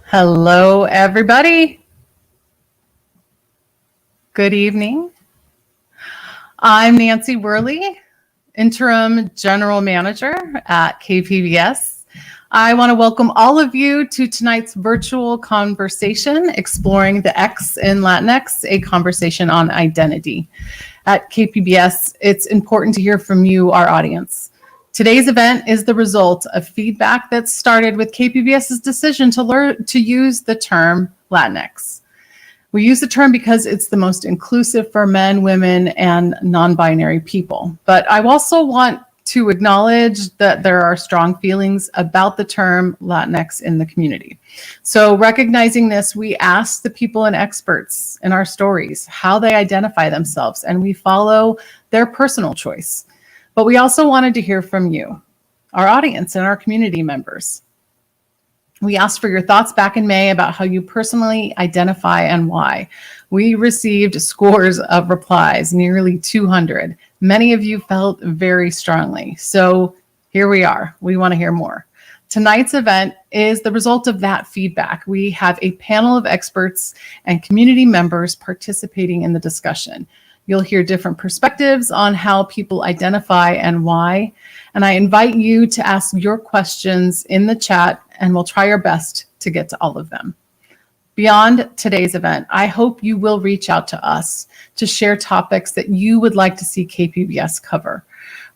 Hello, everybody. Good evening. I'm Nancy Worley, Interim General Manager at KPBS. I want to welcome all of you to tonight's virtual conversation, Exploring the X in Latinx, a conversation on identity. At KPBS, it's important to hear from you, our audience. Today's event is the result of feedback that started with KPBS's decision to use the term Latinx. We use the term because it's the most inclusive for men, women, and non-binary people. But I also want to acknowledge that there are strong feelings about the term Latinx in the community. So recognizing this, we asked the people and experts in our stories how they identify themselves, and we follow their personal choice. But we also wanted to hear from you, our audience and our community members. We asked for your thoughts back in May about how you personally identify and why. We received scores of replies, nearly 200. Many of you felt very strongly. So here we are. We want to hear more. Tonight's event is the result of that feedback. We have a panel of experts and community members participating in the discussion. You'll hear different perspectives on how people identify and why. And I invite you to ask your questions in the chat, and we'll try our best to get to all of them. Beyond today's event, I hope you will reach out to us to share topics that you would like to see KPBS cover.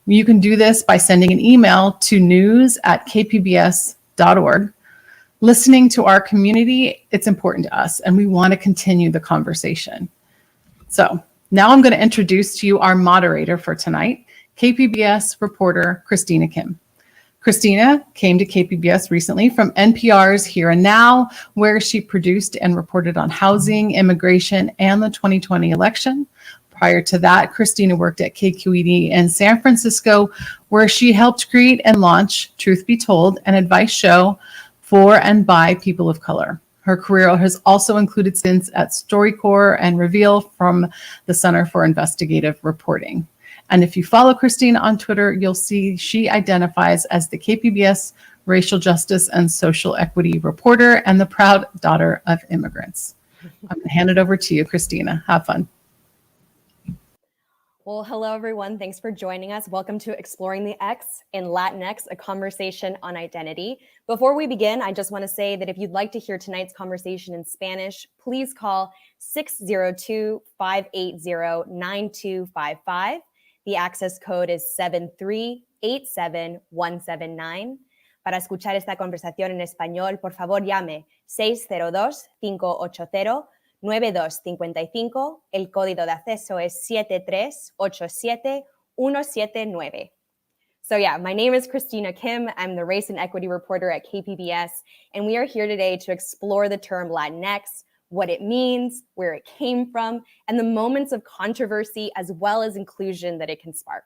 You can do this by sending an email to news@kpbs.org. Listening to our community, it's important to us, and we want to continue the conversation. So now I'm going to introduce to you our moderator for tonight, KPBS reporter Christina Kim. Christina came to KPBS recently from NPR's Here and Now, where she produced and reported on housing, immigration, and the 2020 election. Prior to that, Christina worked at KQED in San Francisco, where she helped create and launch Truth Be Told, an advice show for and by people of color. Her career has also included stints at StoryCorps and Reveal from the Center for Investigative Reporting. And if you follow Christina on Twitter, you'll see she identifies as the KPBS racial justice and social equity reporter and the proud daughter of immigrants. I'm going to hand it over to you, Christina. Have fun. Well, hello, everyone. Thanks for joining us. Welcome to Exploring the X in Latinx, a conversation on identity. Before we begin, I just want to say that if you'd like to hear tonight's conversation in Spanish, please call 602-580-9255. The access code is 7387179. Para escuchar esta conversación en español, por favor llame 602-580-9255. El código de acceso es 7387179. So yeah, my name is Christina Kim. I'm the race and equity reporter at KPBS, and we are here today to explore the term Latinx, what it means, where it came from, and the moments of controversy as well as inclusion that it can spark.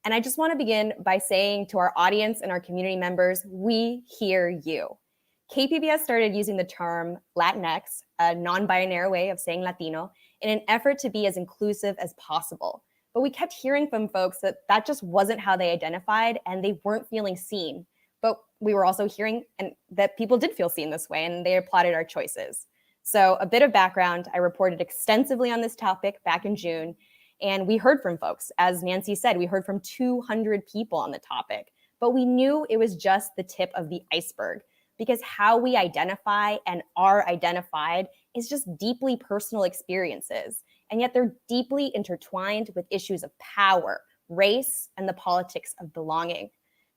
And I just want to begin by saying to our audience and our community members, we hear you. KPBS started using the term Latinx, a non-binary way of saying Latino, in an effort to be as inclusive as possible. But we kept hearing from folks that that just wasn't how they identified and they weren't feeling seen. But we were also hearing that people did feel seen this way and they applauded our choices. So a bit of background, I reported extensively on this topic back in June, and we heard from folks. As Nancy said, we heard from 200 people on the topic, but we knew it was just the tip of the iceberg because how we identify and are identified is just deeply personal experiences, and yet they're deeply intertwined with issues of power, race, and the politics of belonging.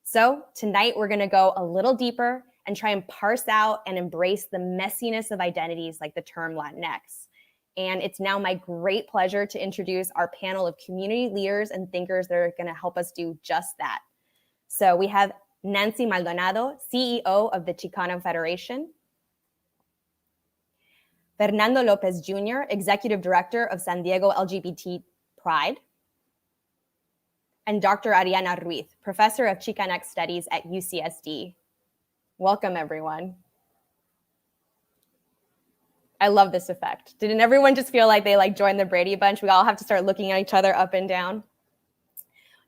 So tonight we're going to go a little deeper and try and parse out and embrace the messiness of identities like the term Latinx. And it's now my great pleasure to introduce our panel of community leaders and thinkers that are going to help us do just that. So we have Nancy Maldonado, CEO of the Chicano Federation, Fernando Lopez Jr., Executive Director of San Diego LGBT Pride, and Dr. Ariana Ruiz, Professor of Chicana Studies at UCSD. Welcome, everyone. I love this effect. Didn't everyone just feel like they joined the Brady Bunch? We all have to start looking at each other up and down.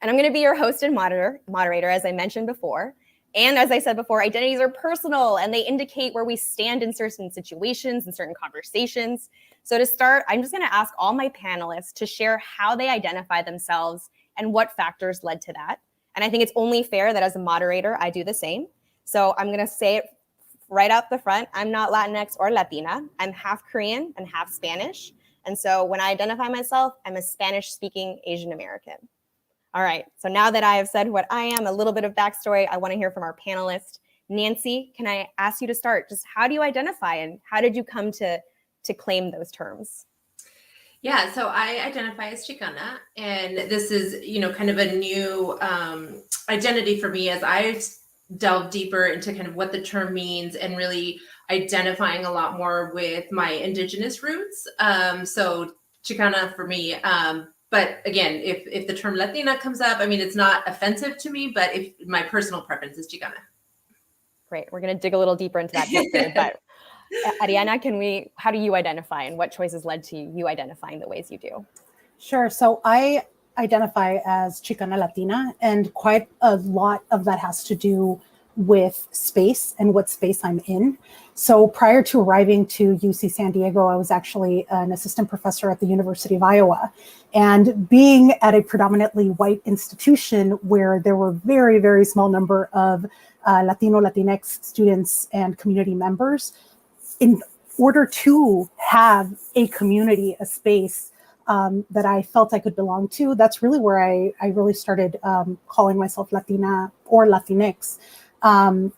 And I'm going to be your host and moderator, as I mentioned before. And as I said before, identities are personal and they indicate where we stand in certain situations and certain conversations. So to start, I'm just going to ask all my panelists to share how they identify themselves and what factors led to that. And I think it's only fair that as a moderator, I do the same. So I'm going to say it right up the front. I'm not Latinx or Latina. I'm half Korean and half Spanish. And so when I identify myself, I'm a Spanish-speaking Asian American. All right, so now that I have said what I am, a little bit of backstory, I want to hear from our panelists. Nancy, can I ask you to start? Just how do you identify and how did you come to claim those terms? Yeah, so I identify as Chicana, and this is, kind of a new identity for me as I delve deeper into kind of what the term means and really identifying a lot more with my indigenous roots. So Chicana for me. But again, if the term Latina comes up, I mean, it's not offensive to me, but if my personal preference is Chicana. Great. We're going to dig a little deeper into that history. But Ariana, how do you identify and what choices led to you identifying the ways you do? Sure. So I identify as Chicana Latina, and quite a lot of that has to do with space and what space I'm in. So prior to arriving to UC San Diego, I was actually an assistant professor at the University of Iowa. And being at a predominantly white institution where there were very, very small number of Latino, Latinx students and community members, in order to have a community, a space that I felt I could belong to, that's really where I really started calling myself Latina or Latinx. And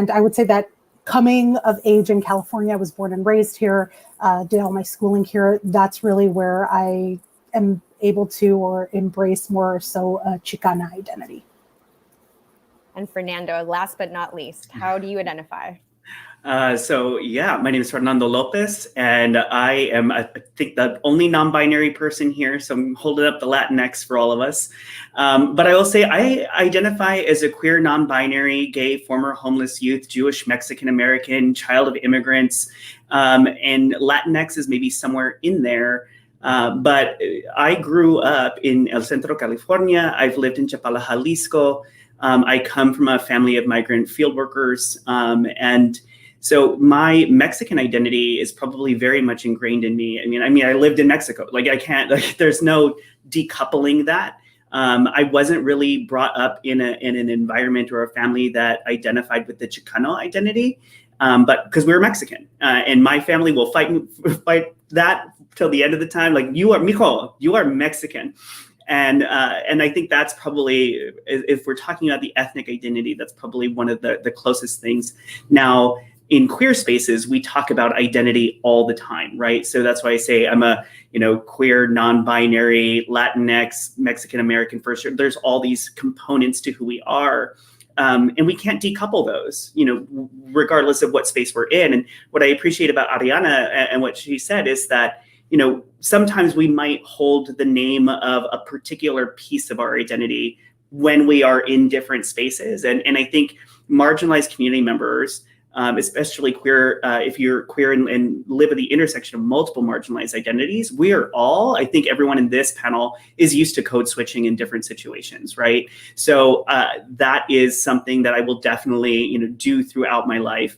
I would say that coming of age in California, I was born and raised here, did all my schooling here. That's really where I am able to or embrace more so a Chicana identity. And Fernando, last but not least, how do you identify? So yeah, my name is Fernando Lopez, and I am, I think, the only non-binary person here. So I'm holding up the Latinx for all of us. But I will say I identify as a queer, non-binary, gay, former homeless youth, Jewish, Mexican American, child of immigrants, and Latinx is maybe somewhere in there. But I grew up in El Centro, California. I've lived in Chapala, Jalisco. I come from a family of migrant field workers, and so my Mexican identity is probably very much ingrained in me. I mean, I lived in Mexico. Like I can't, like there's no decoupling that. I wasn't really brought up in an environment or a family that identified with the Chicano identity, but because we were Mexican, and my family will fight that till the end of the time. Like you are, mijo, you are Mexican. And I think that's probably, if we're talking about the ethnic identity, that's probably one of the closest things. Now, in queer spaces, we talk about identity all the time, right? So that's why I say I'm a, queer, non-binary, Latinx, Mexican American first. There's all these components to who we are. And we can't decouple those, regardless of what space we're in. And what I appreciate about Ariana and what she said is that, sometimes we might hold the name of a particular piece of our identity when we are in different spaces. And I think marginalized community members, especially queer, if you're queer and live at the intersection of multiple marginalized identities, we are all, I think everyone in this panel is used to code switching in different situations, right? So that is something that I will definitely, do throughout my life.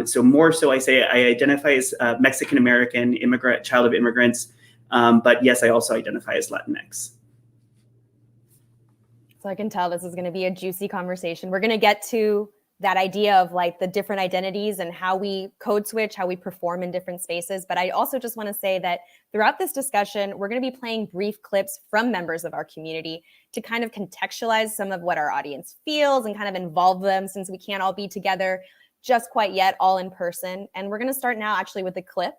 So more so I say I identify as Mexican American, immigrant, child of immigrants, but yes, I also identify as Latinx. So I can tell this is going to be a juicy conversation. We're going to get to that idea of like the different identities and how we code switch, how we perform in different spaces. But I also just want to say that throughout this discussion, we're going to be playing brief clips from members of our community to kind of contextualize some of what our audience feels and kind of involve them, since we can't all be together just quite yet, all in person. And we're going to start now actually with a clip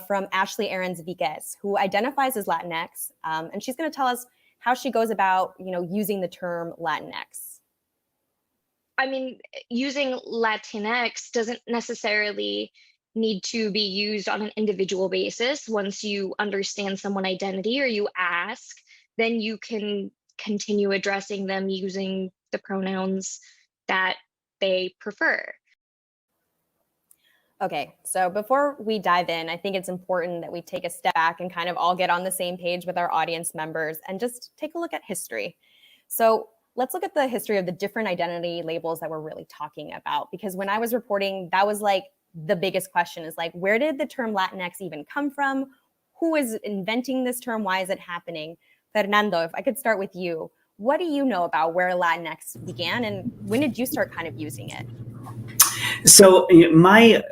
from Ashley Aaron Zvikes, who identifies as Latinx. And she's going to tell us how she goes about, using the term Latinx. I mean, using Latinx doesn't necessarily need to be used on an individual basis. Once you understand someone's identity or you ask, then you can continue addressing them using the pronouns that they prefer. Okay, so before we dive in, I think it's important that we take a step back and kind of all get on the same page with our audience members and just take a look at history. So let's look at the history of the different identity labels that we're really talking about. Because when I was reporting, that was like the biggest question is like, where did the term Latinx even come from? Who is inventing this term? Why is it happening? Fernando, if I could start with you, what do you know about where Latinx began and when did you start kind of using it? So my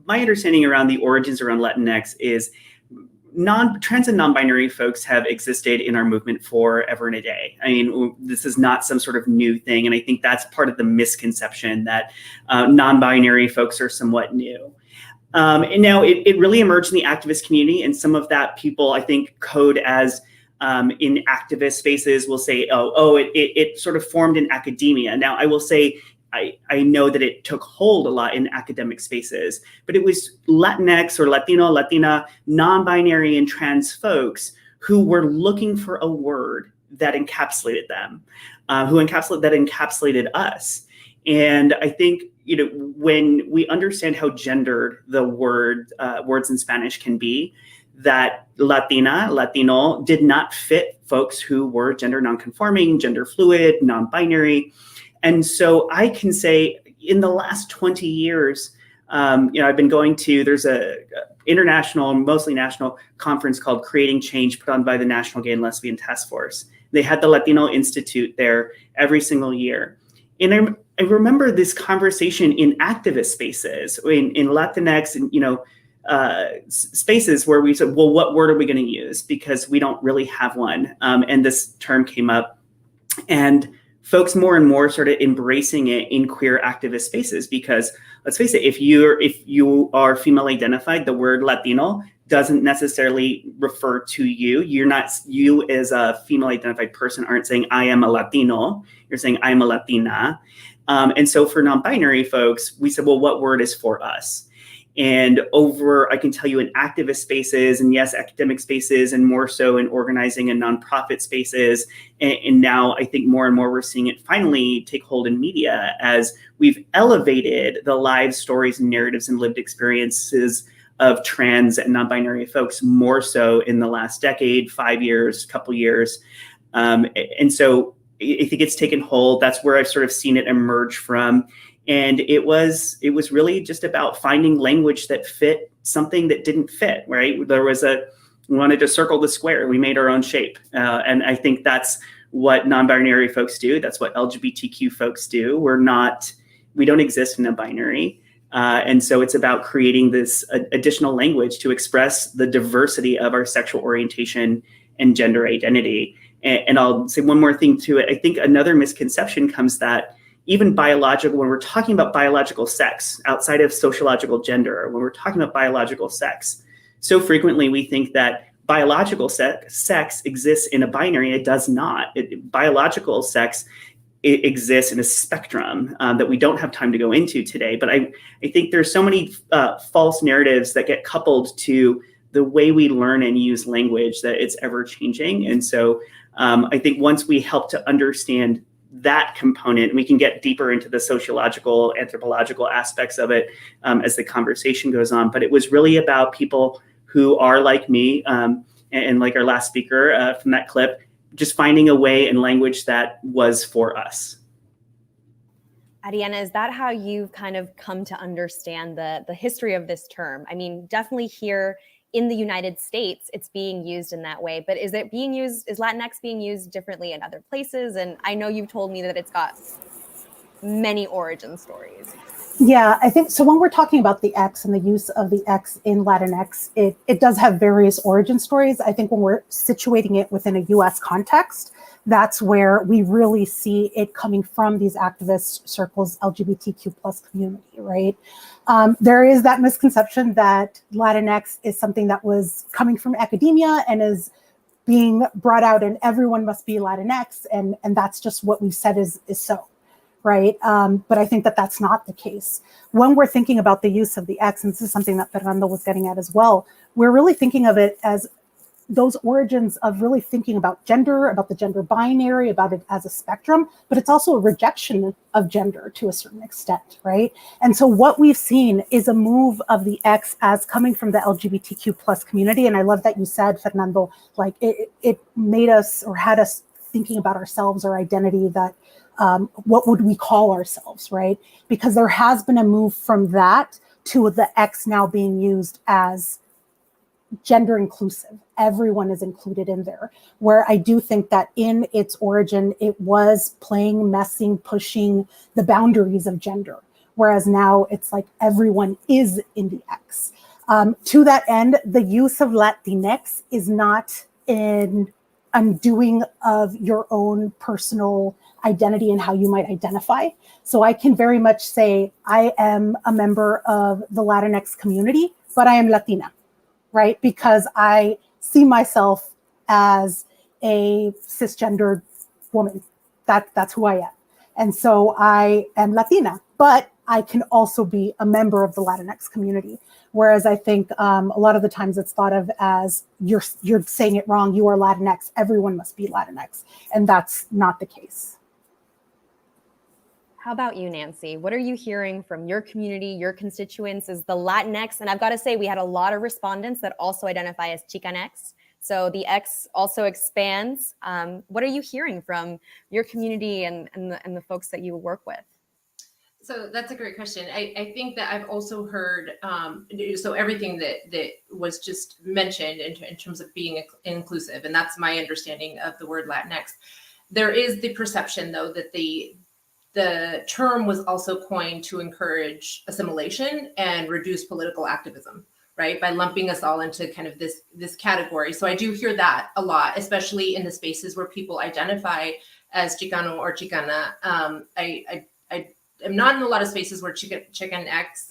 understanding around the origins around Latinx is trans and non-binary folks have existed in our movement forever and a day. I mean, this is not some sort of new thing. And I think that's part of the misconception that non-binary folks are somewhat new. And now it really emerged in the activist community, and some of that people, I think, code as in activist spaces will say, it sort of formed in academia. Now, I will say, I know that it took hold a lot in academic spaces, but it was Latinx or Latino, Latina, non-binary and trans folks who were looking for a word that encapsulated them, that encapsulated us. And I think, when we understand how gendered the words in Spanish can be, that Latina, Latino did not fit folks who were gender nonconforming, gender fluid, non-binary. And so I can say in the last 20 years, I've been going to, there's a international, mostly national conference called Creating Change put on by the National Gay and Lesbian Task Force. They had the Latino Institute there every single year. And I remember this conversation in activist spaces, in Latinx and, spaces where we said, well, what word are we going to use? Because we don't really have one. And this term came up. And folks more and more started embracing it in queer activist spaces, because let's face it, if you are female identified, the word Latino doesn't necessarily refer to you. You as a female identified person aren't saying I am a Latino. You're saying I am a Latina. And so for non-binary folks, we said, well, what word is for us? And I can tell you in activist spaces and yes, academic spaces, and more so in organizing and nonprofit spaces. And now I think more and more we're seeing it finally take hold in media as we've elevated the lives, stories, and narratives and lived experiences of trans and non-binary folks more so in the last decade, 5 years, couple years. And so I think it's taken hold. That's where I've sort of seen it emerge from. And it was really just about finding language that fit something that didn't fit, right? We wanted to circle the square. We made our own shape. And I think that's what non-binary folks do. That's what LGBTQ folks do. We don't exist in a binary. And so it's about creating this additional language to express the diversity of our sexual orientation and gender identity. And I'll say one more thing to it. I think another misconception comes that even biological, when we're talking about biological sex outside of sociological gender, when we're talking about biological sex, so frequently we think that biological sex exists in a binary. It does not. Biological sex exists in a spectrum that we don't have time to go into today. But I think there's so many false narratives that get coupled to the way we learn and use language that it's ever changing. And so I think once we help to understand that component, we can get deeper into the sociological, anthropological aspects of it as the conversation goes on. But it was really about people who are like me and like our last speaker from that clip, just finding a way and language that was for us. Ariana, is that how you've kind of come to understand the history of this term? I mean, definitely here in the United States, it's being used in that way, but is Latinx being used differently in other places? And I know you've told me that it's got many origin stories. Yeah, I think so. When we're talking about the X and the use of the X in Latinx, it does have various origin stories. I think when we're situating it within a US context, that's where we really see it coming from these activist circles, LGBTQ plus community, right? There is that misconception that Latinx is something that was coming from academia and is being brought out and everyone must be Latinx. And that's just what we've said is so, right? But I think that that's not the case. When we're thinking about the use of the X, and this is something that Fernando was getting at as well, we're really thinking of it as those origins of really thinking about gender, about the gender binary, about it as a spectrum, but it's also a rejection of gender to a certain extent, right? And so what we've seen is a move of the X as coming from the LGBTQ plus community. And I love that you said, Fernando, like it made us or had us thinking about ourselves or identity, that what would we call ourselves, right? Because there has been a move from that to the X now being used as gender inclusive. Everyone is included in there, where I do think that in its origin, it was playing, messing, pushing the boundaries of gender. Whereas now it's like everyone is in the X. To that end, the use of Latinx is not an undoing of your own personal identity and how you might identify. So I can very much say I am a member of the Latinx community, but I am Latina, right? Because I see myself as a cisgendered woman. That's who I am. And so I am Latina, but I can also be a member of the Latinx community. Whereas I think a lot of the times it's thought of as you're saying it wrong, you are Latinx, everyone must be Latinx. And that's not the case. How about you, Nancy? What are you hearing from your community, your constituents? Is the Latinx, and I've got to say, we had a lot of respondents that also identify as Chicanx. So the X also expands. What are you hearing from your community and the folks that you work with? So that's a great question. I think that I've also heard, so everything that was just mentioned in terms of being inclusive, and that's my understanding of the word Latinx. There is the perception, though, that the term was also coined to encourage assimilation and reduce political activism, right? By lumping us all into kind of this category. So I do hear that a lot, especially in the spaces where people identify as Chicano or Chicana. I am not in a lot of spaces where Chicanx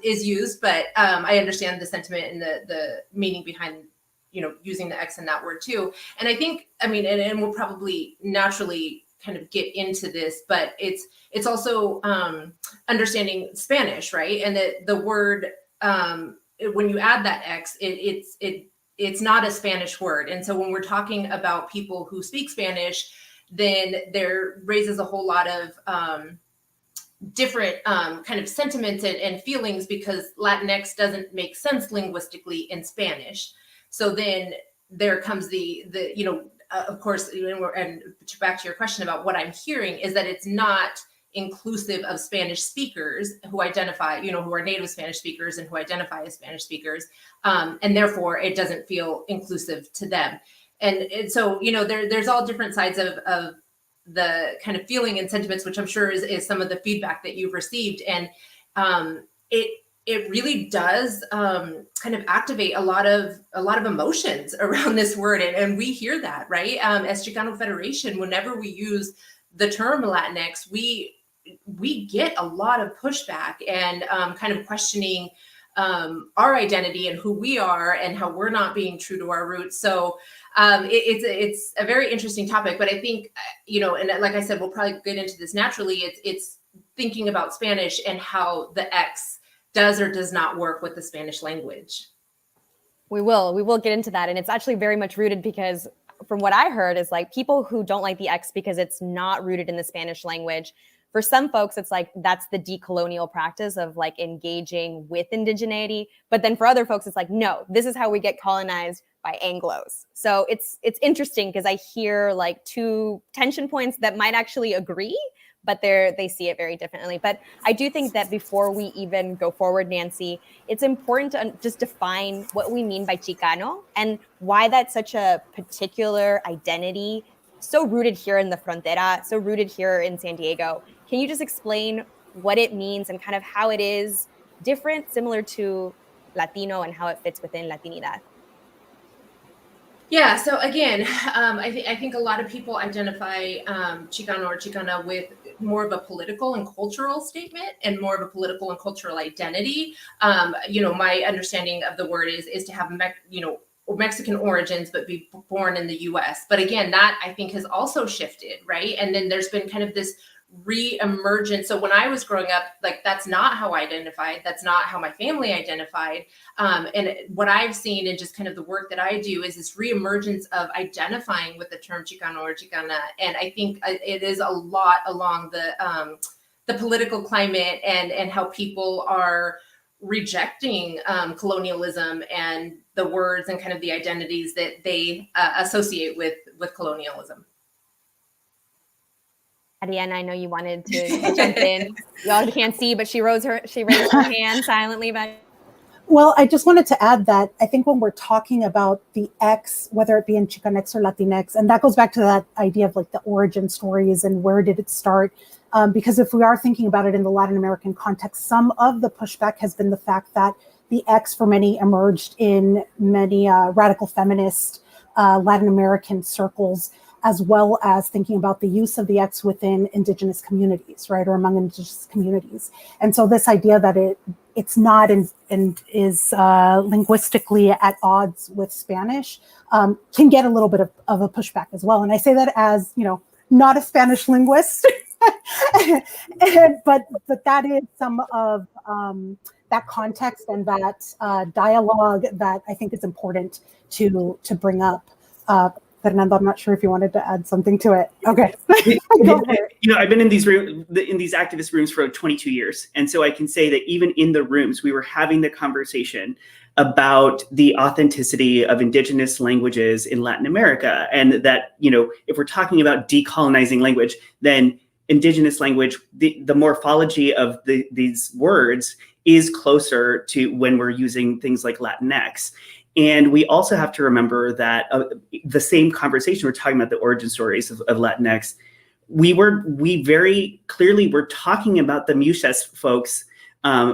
is used, but I understand the sentiment and the meaning behind, using the X in that word too. And I think, and we'll probably naturally kind of get into this, but it's also understanding Spanish, right? And the word, when you add that X, it's not a Spanish word. And so when we're talking about people who speak Spanish, then there raises a whole lot of different kind of sentiments and feelings, because Latinx doesn't make sense linguistically in Spanish. So then there comes of course, and back to your question about what I'm hearing is that it's not inclusive of Spanish speakers who identify, who are native Spanish speakers and who identify as Spanish speakers. And therefore it doesn't feel inclusive to them. And so, there's all different sides of the kind of feeling and sentiments, which I'm sure is some of the feedback that you've received. And it really does kind of activate a lot of emotions around this word. And we hear that, right? As Chicano Federation, whenever we use the term Latinx, we get a lot of pushback and kind of questioning our identity and who we are and how we're not being true to our roots. So it's a very interesting topic, but I think, and like I said, we'll probably get into this naturally. It's thinking about Spanish and how the X does or does not work with the Spanish language. We will get into that. And it's actually very much rooted, because from what I heard is like people who don't like the X because it's not rooted in the Spanish language. For some folks, it's like that's the decolonial practice of like engaging with indigeneity. But then for other folks, it's like, no, this is how we get colonized by Anglos. So it's interesting because I hear like two tension points that might actually agree, but they see it very differently. But I do think that before we even go forward, Nancy, it's important to just define what we mean by Chicano and why that's such a particular identity, so rooted here in the frontera, so rooted here in San Diego. Can you just explain what it means and kind of how it is different, similar to Latino, and how it fits within Latinidad? Yeah, so again, I think a lot of people identify Chicano or Chicana with more of a political and cultural statement and more of a political and cultural identity. My understanding of the word is to have Mexican origins but be born in the U.S. But again, that I think has also shifted, right? And then there's been kind of this re-emergence. So when I was growing up, like that's not how I identified. That's not how my family identified. And what I've seen and just kind of the work that I do is this re-emergence of identifying with the term Chicano or Chicana. And I think it is a lot along the political climate and how people are rejecting colonialism and the words and kind of the identities that they associate with colonialism. Adiana, I know you wanted to jump in. Y'all can't see, but she raised her hand silently back. Well, I just wanted to add that I think when we're talking about the X, whether it be in Chicanx or Latinx, and that goes back to that idea of like the origin stories and where did it start? Because if we are thinking about it in the Latin American context, some of the pushback has been the fact that the X for many emerged in many radical feminist Latin American circles, as well as thinking about the use of the X within indigenous communities, right, or among indigenous communities. And so this idea that it's not and is linguistically at odds with Spanish can get a little bit of a pushback as well. And I say that as, not a Spanish linguist, but that is some of that context and that dialogue that I think is important to bring up. Fernando, I'm not sure if you wanted to add something to it. Okay. I've been in these activist rooms for 22 years. And so I can say that even in the rooms, we were having the conversation about the authenticity of indigenous languages in Latin America. And that, if we're talking about decolonizing language, then indigenous language, the morphology of these words is closer to when we're using things like Latinx. And we also have to remember that the same conversation, we're talking about the origin stories of Latinx, we very clearly were talking about the Muxes folks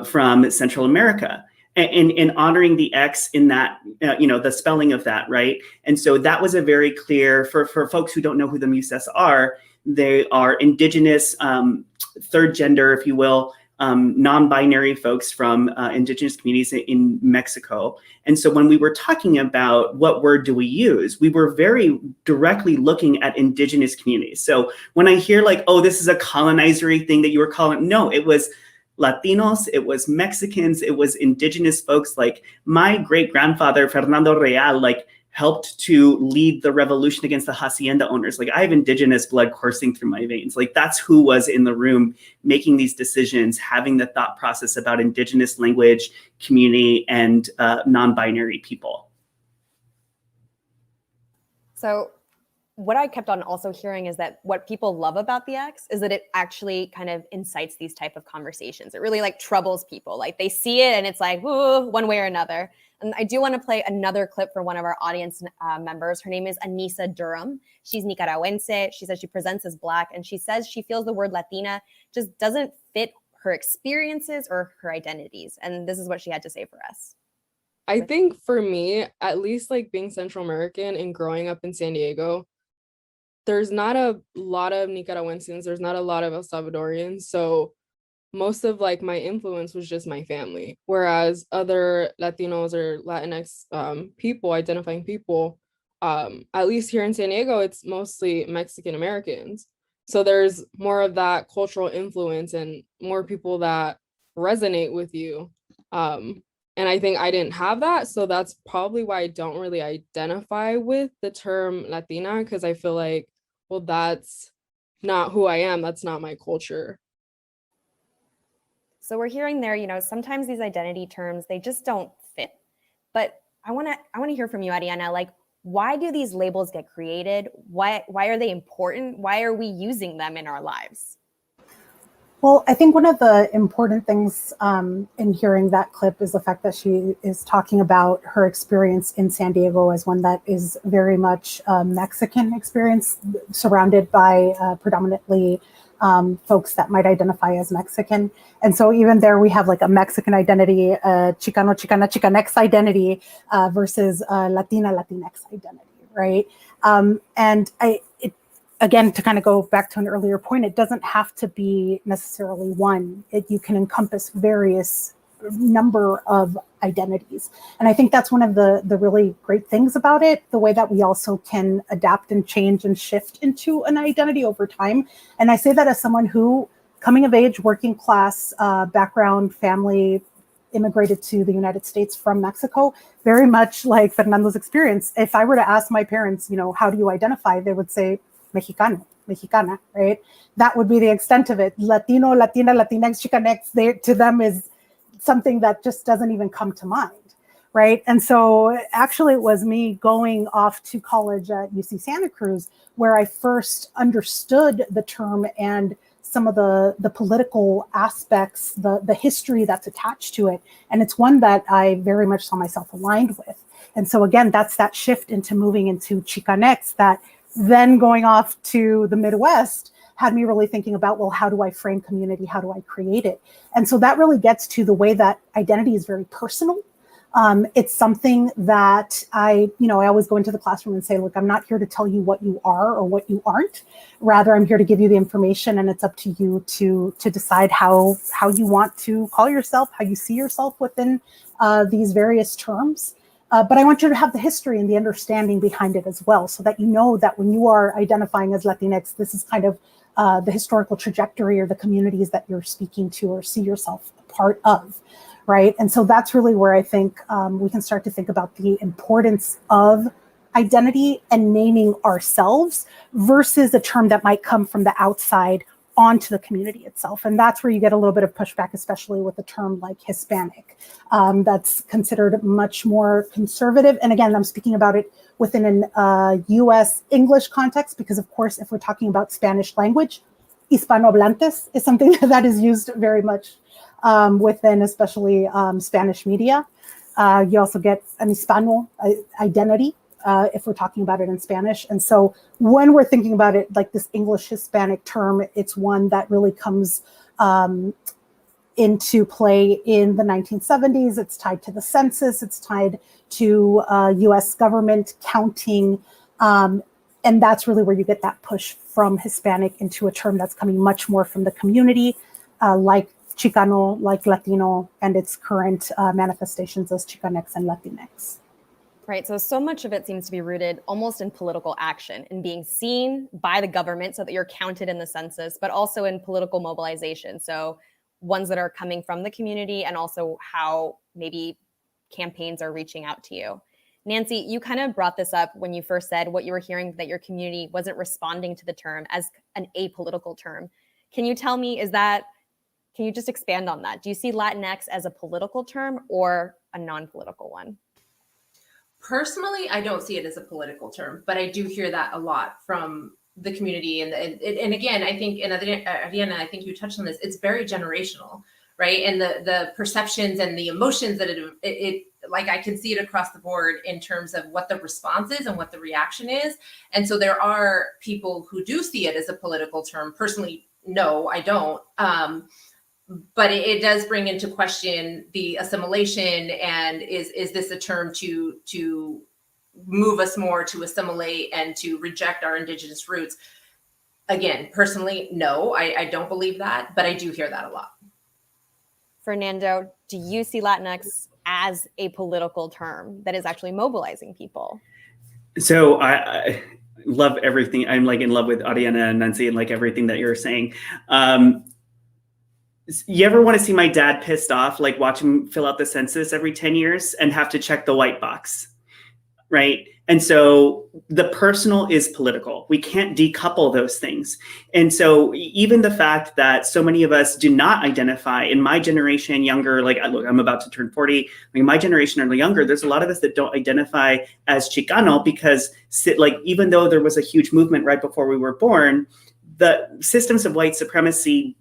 from Central America and honoring the X in that, the spelling of that, right? And so that was a very clear, for folks who don't know who the Muxes are, they are indigenous, third gender, if you will, non-binary folks from indigenous communities in Mexico. And so when we were talking about what word do we use, we were very directly looking at indigenous communities. So when I hear like, oh, this is a colonizery thing that you were calling, no, it was Latinos, it was Mexicans, it was indigenous folks. Like my great-grandfather, Fernando Real, helped to lead the revolution against the hacienda owners. Like I have indigenous blood coursing through my veins. Like that's who was in the room making these decisions, having the thought process about indigenous language, community, and non-binary people. So what I kept on also hearing is that what people love about the X is that it actually kind of incites these type of conversations. It really troubles people. Like they see it and it's like, ooh, one way or another. And I do want to play another clip for one of our audience members. Her name is Anissa Durham. She's Nicaragüense. She says she presents as Black, and she says she feels the word Latina just doesn't fit her experiences or her identities. And this is what she had to say for us. I think for me, at least being Central American and growing up in San Diego, there's not a lot of Nicaraguenses. There's not a lot of El Salvadorians. So most of my influence was just my family, whereas other Latinos or Latinx people, identifying people, at least here in San Diego, it's mostly Mexican Americans. So there's more of that cultural influence and more people that resonate with you. And I think I didn't have that. So that's probably why I don't really identify with the term Latina, because I feel like, well, that's not who I am. That's not my culture. So we're hearing there, sometimes these identity terms, they just don't fit. But I want to hear from you, Ariana, why do these labels get created? Why are they important? Why are we using them in our lives? Well, I think one of the important things in hearing that clip is the fact that she is talking about her experience in San Diego as one that is very much a Mexican experience, surrounded by predominantly folks that might identify as Mexican. And so even there we have a Mexican identity, Chicano, Chicana, Chicanx identity versus Latina, Latinx identity, right? Again, to kind of go back to an earlier point, it doesn't have to be necessarily one. You can encompass various number of identities. And I think that's one of the really great things about it, the way that we also can adapt and change and shift into an identity over time. And I say that as someone who, coming of age, working class background, family, immigrated to the United States from Mexico, very much like Fernando's experience. If I were to ask my parents, how do you identify? They would say, Mexicano, Mexicana, right? That would be the extent of it. Latino, Latina, Latinx, Chicanx, to them is something that just doesn't even come to mind, right? And so actually it was me going off to college at UC Santa Cruz where I first understood the term and some of the political aspects, the history that's attached to it. And it's one that I very much saw myself aligned with. And so again, that's that shift into moving into Chicanx that then going off to the Midwest had me really thinking about, well, how do I frame community? How do I create it? And so that really gets to the way that identity is very personal. It's something that I always go into the classroom and say, look, I'm not here to tell you what you are or what you aren't. Rather, I'm here to give you the information, and it's up to you to decide how you want to call yourself, how you see yourself within these various terms. But I want you to have the history and the understanding behind it as well, so that you know that when you are identifying as Latinx, this is kind of the historical trajectory or the communities that you're speaking to or see yourself a part of, right? And so that's really where I think we can start to think about the importance of identity and naming ourselves versus a term that might come from the outside onto the community itself. And that's where you get a little bit of pushback, especially with a term like Hispanic. That's considered much more conservative. And again, I'm speaking about it within an US English context, because of course, if we're talking about Spanish language, Hispanohablantes is something that is used very much within especially Spanish media. You also get an Hispano identity if we're talking about it in Spanish. And so when we're thinking about it like this English Hispanic term, it's one that really comes into play in the 1970s. It's tied to the census. It's tied to US government counting. And that's really where you get that push from Hispanic into a term that's coming much more from the community, like Chicano, like Latino, and its current manifestations as Chicanx and Latinx. Right. So much of it seems to be rooted almost in political action and being seen by the government so that you're counted in the census, but also in political mobilization. So ones that are coming from the community and also how maybe campaigns are reaching out to you. Nancy, you kind of brought this up when you first said what you were hearing, that your community wasn't responding to the term as an apolitical term. Can you tell me, can you just expand on that? Do you see Latinx as a political term or a non-political one? Personally, I don't see it as a political term, but I do hear that a lot from the community. And again, I think, and Ariana, I think you touched on this, it's very generational, right? And the perceptions and the emotions that it like, I can see it across the board in terms of what the response is and what the reaction is. And so there are people who do see it as a political term. Personally, no, I don't. But it does bring into question the assimilation, and is this a term to move us more to assimilate and to reject our indigenous roots? Again, personally, no, I don't believe that, but I do hear that a lot. Fernando, do you see Latinx as a political term that is actually mobilizing people? So I love everything. I'm like in love with Ariana and Nancy and like everything that you're saying. You ever want to see my dad pissed off, like watch him fill out the census every 10 years and have to check the white box, right? And so the personal is political. We can't decouple those things. And so even the fact that so many of us do not identify, in my generation, younger, like, look, I'm about to turn 40, like my generation or younger, there's a lot of us that don't identify as Chicano because like, even though there was a huge movement right before we were born, the systems of white supremacy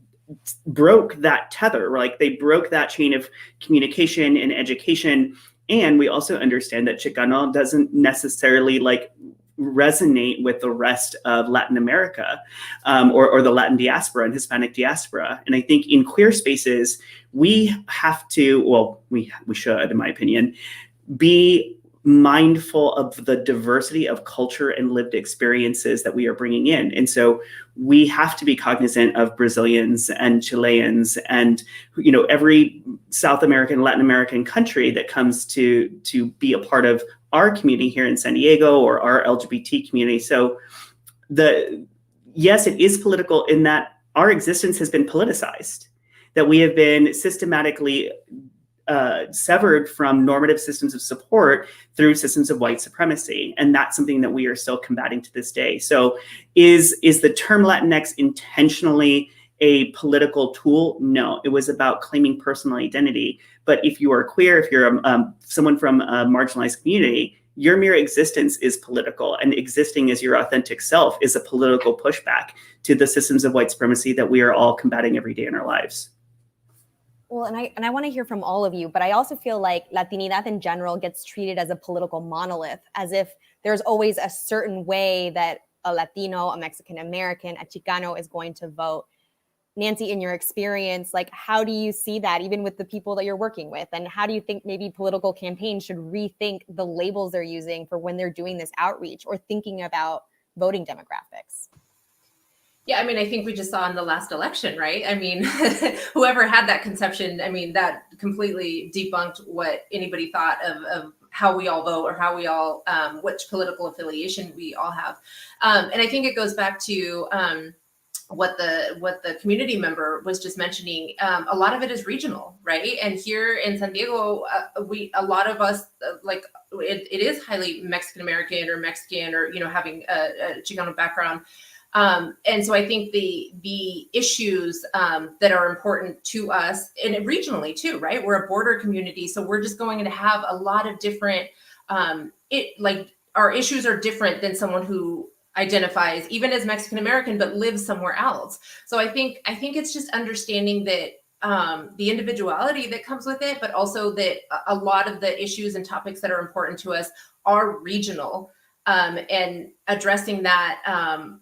broke that tether, like they broke that chain of communication and education. And we also understand that Chicano doesn't necessarily like resonate with the rest of Latin America or the Latin diaspora and Hispanic diaspora. And I think in queer spaces, we have to, well, we should, in my opinion, be mindful of the diversity of culture and lived experiences that we are bringing in. And so we have to be cognizant of Brazilians and Chileans and, you know, every South American, Latin American country that comes to be a part of our community here in San Diego or our LGBT community. So yes, it is political in that our existence has been politicized, that we have been systematically severed from normative systems of support through systems of white supremacy. And that's something that we are still combating to this day. So is the term Latinx intentionally a political tool? No, it was about claiming personal identity. But if you are queer, if you're someone from a marginalized community, your mere existence is political, and existing as your authentic self is a political pushback to the systems of white supremacy that we are all combating every day in our lives. Well, and I want to hear from all of you, but I also feel like Latinidad in general gets treated as a political monolith, as if there's always a certain way that a Latino, a Mexican American, a Chicano is going to vote. Nancy, in your experience, like, how do you see that even with the people that you're working with? And how do you think maybe political campaigns should rethink the labels they're using for when they're doing this outreach or thinking about voting demographics? Yeah, I mean, I think we just saw in the last election, right? I mean, whoever had that conception, I mean, that completely debunked what anybody thought of how we all vote or how we all, which political affiliation we all have. And I think it goes back to what the community member was just mentioning. A lot of it is regional, right? And here in San Diego, a lot of us, like, it is highly Mexican American or Mexican or, you know, having a Chicano background. And so I think the issues that are important to us, and regionally too, right? We're a border community, so we're just going to have a lot of different, our issues are different than someone who identifies even as Mexican American but lives somewhere else. So I think it's just understanding that the individuality that comes with it, but also that a lot of the issues and topics that are important to us are regional. And addressing that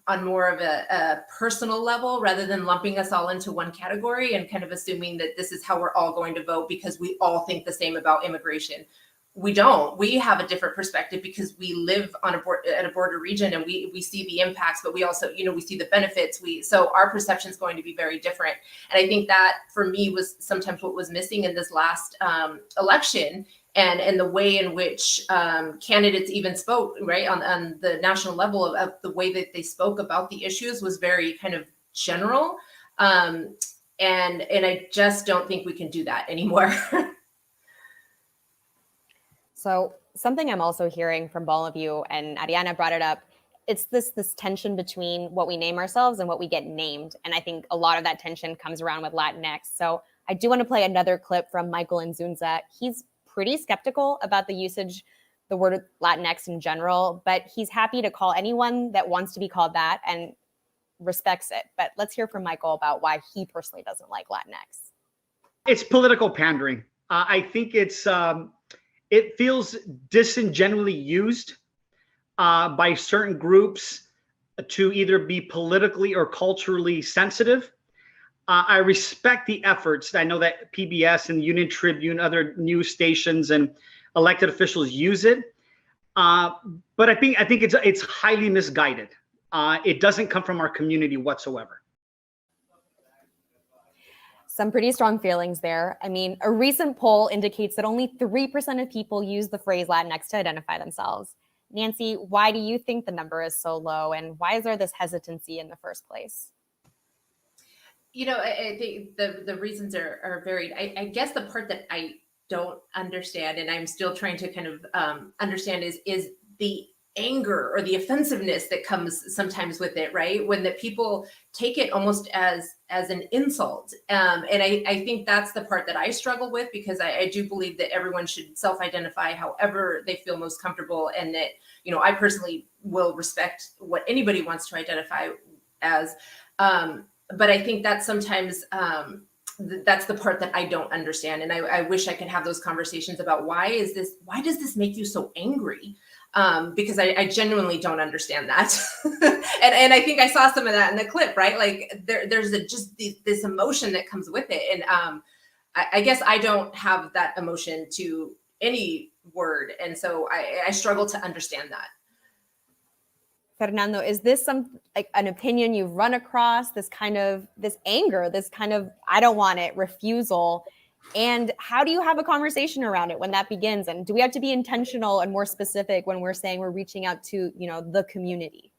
on more of a personal level rather than lumping us all into one category and kind of assuming that this is how we're all going to vote because we all think the same about immigration. We don't. We have a different perspective because we live on at a border region and we see the impacts, but we also, you know, we see the benefits. So our perception is going to be very different. And I think that for me was sometimes what was missing in this last election. And the way in which candidates even spoke, right, on the national level of the way that they spoke about the issues was very kind of general. And I just don't think we can do that anymore. So something I'm also hearing from all of you, and Ariana brought it up, it's this tension between what we name ourselves and what we get named. And I think a lot of that tension comes around with Latinx. So I do want to play another clip from Michael Nzunza. He's pretty skeptical about the usage, the word Latinx in general, but he's happy to call anyone that wants to be called that and respects it. But let's hear from Michael about why he personally doesn't like Latinx. It's political pandering. I think it feels disingenuously used by certain groups to either be politically or culturally sensitive. I respect the efforts. I know that PBS and Union Tribune, other news stations and elected officials use it. But I think it's highly misguided. It doesn't come from our community whatsoever. Some pretty strong feelings there. I mean, a recent poll indicates that only 3% of people use the phrase Latinx to identify themselves. Nancy, why do you think the number is so low, and why is there this hesitancy in the first place? You know, I think the reasons are varied. I guess the part that I don't understand, and I'm still trying to kind of understand, is the anger or the offensiveness that comes sometimes with it, right? When the people take it almost as an insult. And I think that's the part that I struggle with, because I do believe that everyone should self-identify however they feel most comfortable. And that, you know, I personally will respect what anybody wants to identify as. But I think that sometimes that's the part that I don't understand. And I wish I could have those conversations about why does this make you so angry? Because I genuinely don't understand that. and I think I saw some of that in the clip, right? Like there's just this emotion that comes with it. And I guess I don't have that emotion to any word. And so I struggle to understand that. Fernando, is this an opinion you've run across, this anger, this kind of, I don't want it, refusal? And how do you have a conversation around it when that begins? And do we have to be intentional and more specific when we're saying we're reaching out to, you know, the community?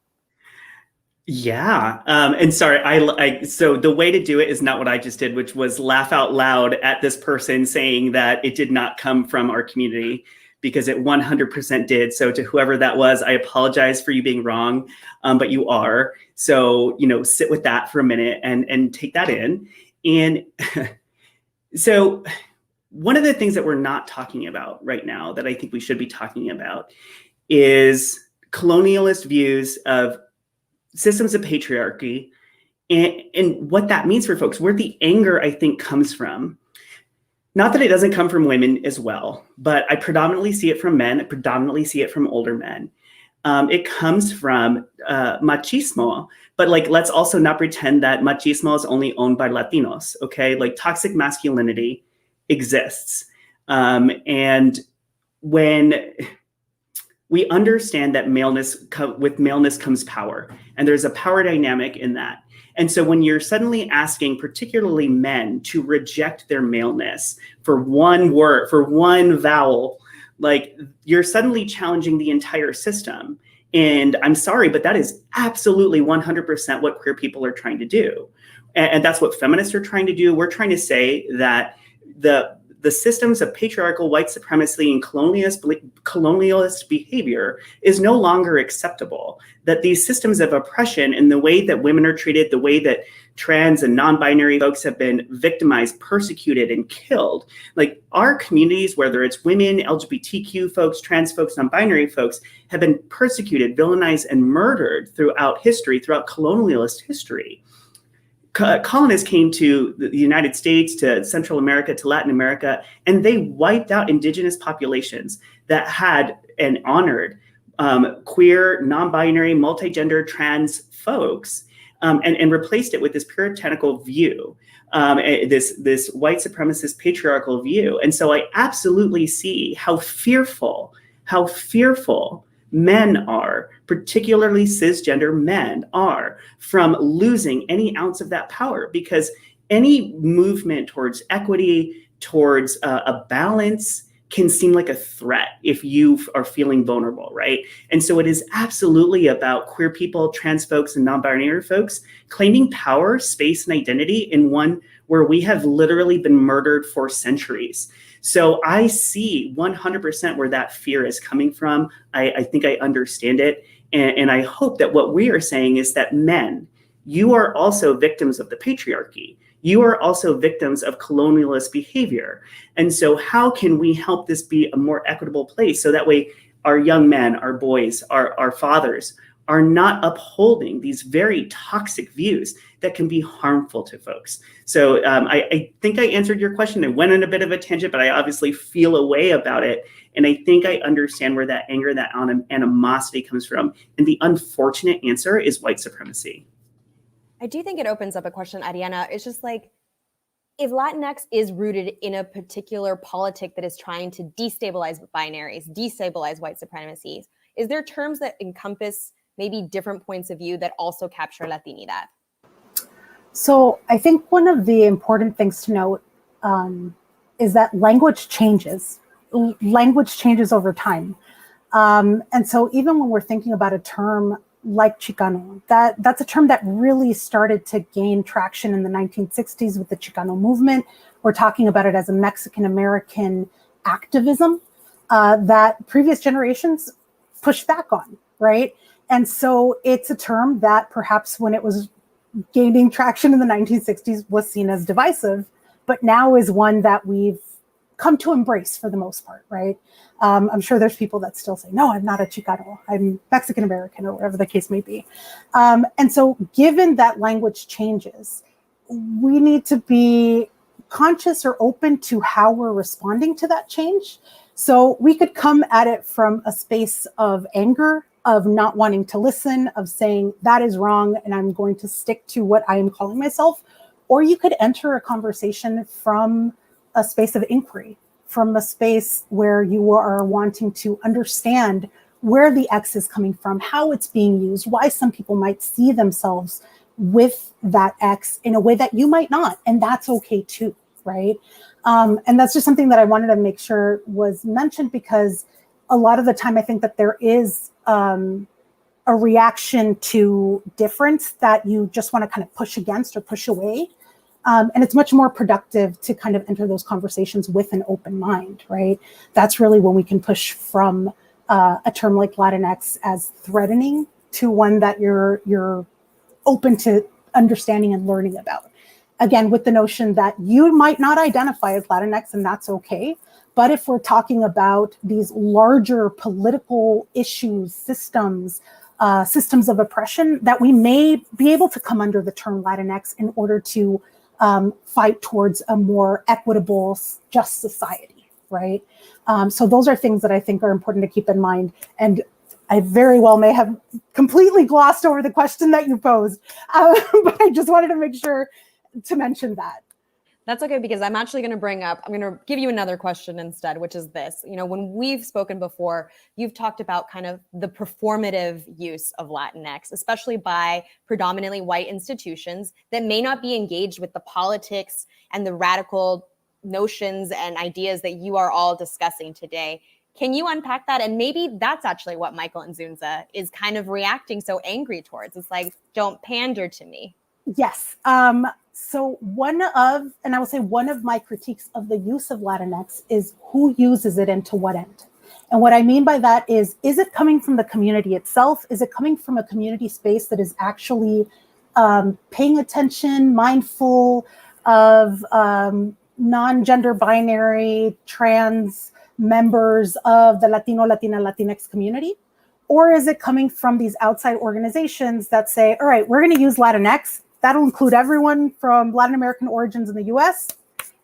Yeah. And sorry, so the way to do it is not what I just did, which was laugh out loud at this person saying that it did not come from our community, because it 100% did. So to whoever that was, I apologize for you being wrong, but you are. So, you know, sit with that for a minute and take that in. And so one of the things that we're not talking about right now that I think we should be talking about is colonialist views of systems of patriarchy and what that means for folks, where the anger, I think, comes from. Not that it doesn't come from women as well, but I predominantly see it from men. I predominantly see it from older men. It comes from machismo, but like, let's also not pretend that machismo is only owned by Latinos, okay? Like toxic masculinity exists. And when we understand that with maleness comes power, and there's a power dynamic in that. And so when you're suddenly asking particularly men to reject their maleness for one word, for one vowel, like you're suddenly challenging the entire system. And I'm sorry, but that is absolutely 100% what queer people are trying to do. And that's what feminists are trying to do. We're trying to say that the systems of patriarchal white supremacy and colonialist behavior is no longer acceptable. That these systems of oppression and the way that women are treated, the way that trans and non-binary folks have been victimized, persecuted, and killed. Like our communities, whether it's women, LGBTQ folks, trans folks, non-binary folks, have been persecuted, villainized, and murdered throughout history, throughout colonialist history. Colonists came to the United States, to Central America, to Latin America, and they wiped out indigenous populations that had and honored queer, non-binary, multigender, trans folks, and replaced it with this puritanical view, this white supremacist patriarchal view. And so I absolutely see how fearful men are, particularly cisgender men are, from losing any ounce of that power, because any movement towards equity, towards a balance, can seem like a threat if you are feeling vulnerable, right? And so it is absolutely about queer people, trans folks, and non-binary folks claiming power, space, and identity in one where we have literally been murdered for centuries. So I see 100% where that fear is coming from. I think I understand it. And I hope that what we are saying is that men, you are also victims of the patriarchy. You are also victims of colonialist behavior. And so how can we help this be a more equitable place so that way our young men, our boys, our fathers are not upholding these very toxic views that can be harmful to folks. So I think I answered your question. I went on a bit of a tangent, but I obviously feel a way about it. And I think I understand where that anger, that animosity comes from. And the unfortunate answer is white supremacy. I do think it opens up a question, Ariana. It's just like, if Latinx is rooted in a particular politic that is trying to destabilize binaries, destabilize white supremacy, is there terms that encompass maybe different points of view that also capture Latinidad? So I think one of the important things to note is that language changes. Language changes over time. And so even when we're thinking about a term like Chicano, that's a term that really started to gain traction in the 1960s with the Chicano movement. We're talking about it as a Mexican-American activism that previous generations pushed back on, right? And so it's a term that perhaps when it was gaining traction in the 1960s was seen as divisive, but now is one that we've come to embrace for the most part, right? I'm sure there's people that still say, no, I'm not a Chicano, I'm Mexican-American, or whatever the case may be. And so given that language changes, we need to be conscious or open to how we're responding to that change. So we could come at it from a space of anger, of not wanting to listen, of saying that is wrong and I'm going to stick to what I am calling myself. Or you could enter a conversation from a space of inquiry, from a space where you are wanting to understand where the X is coming from, how it's being used, why some people might see themselves with that X in a way that you might not. And that's okay too, right? And that's just something that I wanted to make sure was mentioned, because a lot of the time I think that there is a reaction to difference that you just want to kind of push against or push away. And it's much more productive to kind of enter those conversations with an open mind, right? That's really when we can push from a term like Latinx as threatening to one that you're open to understanding and learning about. again, with the notion that you might not identify as Latinx, and that's okay. But if we're talking about these larger political issues, systems of oppression, that we may be able to come under the term Latinx in order to fight towards a more equitable, just society, right? So those are things that I think are important to keep in mind. And I very well may have completely glossed over the question that you posed, but I just wanted to make sure to mention that. That's okay, because I'm actually going to give you another question instead, which is this. When we've spoken before, you've talked about kind of the performative use of Latinx, especially by predominantly white institutions that may not be engaged with the politics and the radical notions and ideas that you are all discussing today. Can you unpack that? And maybe that's actually what Michael Nzunza is kind of reacting so angry towards. It's like, don't pander to me. Yes. So one of my critiques of the use of Latinx is who uses it and to what end. And what I mean by that is it coming from the community itself? Is it coming from a community space that is actually paying attention, mindful of non-gender binary, trans members of the Latino, Latina, Latinx community? Or is it coming from these outside organizations that say, all right, we're going to use Latinx. That'll include everyone from Latin American origins in the US,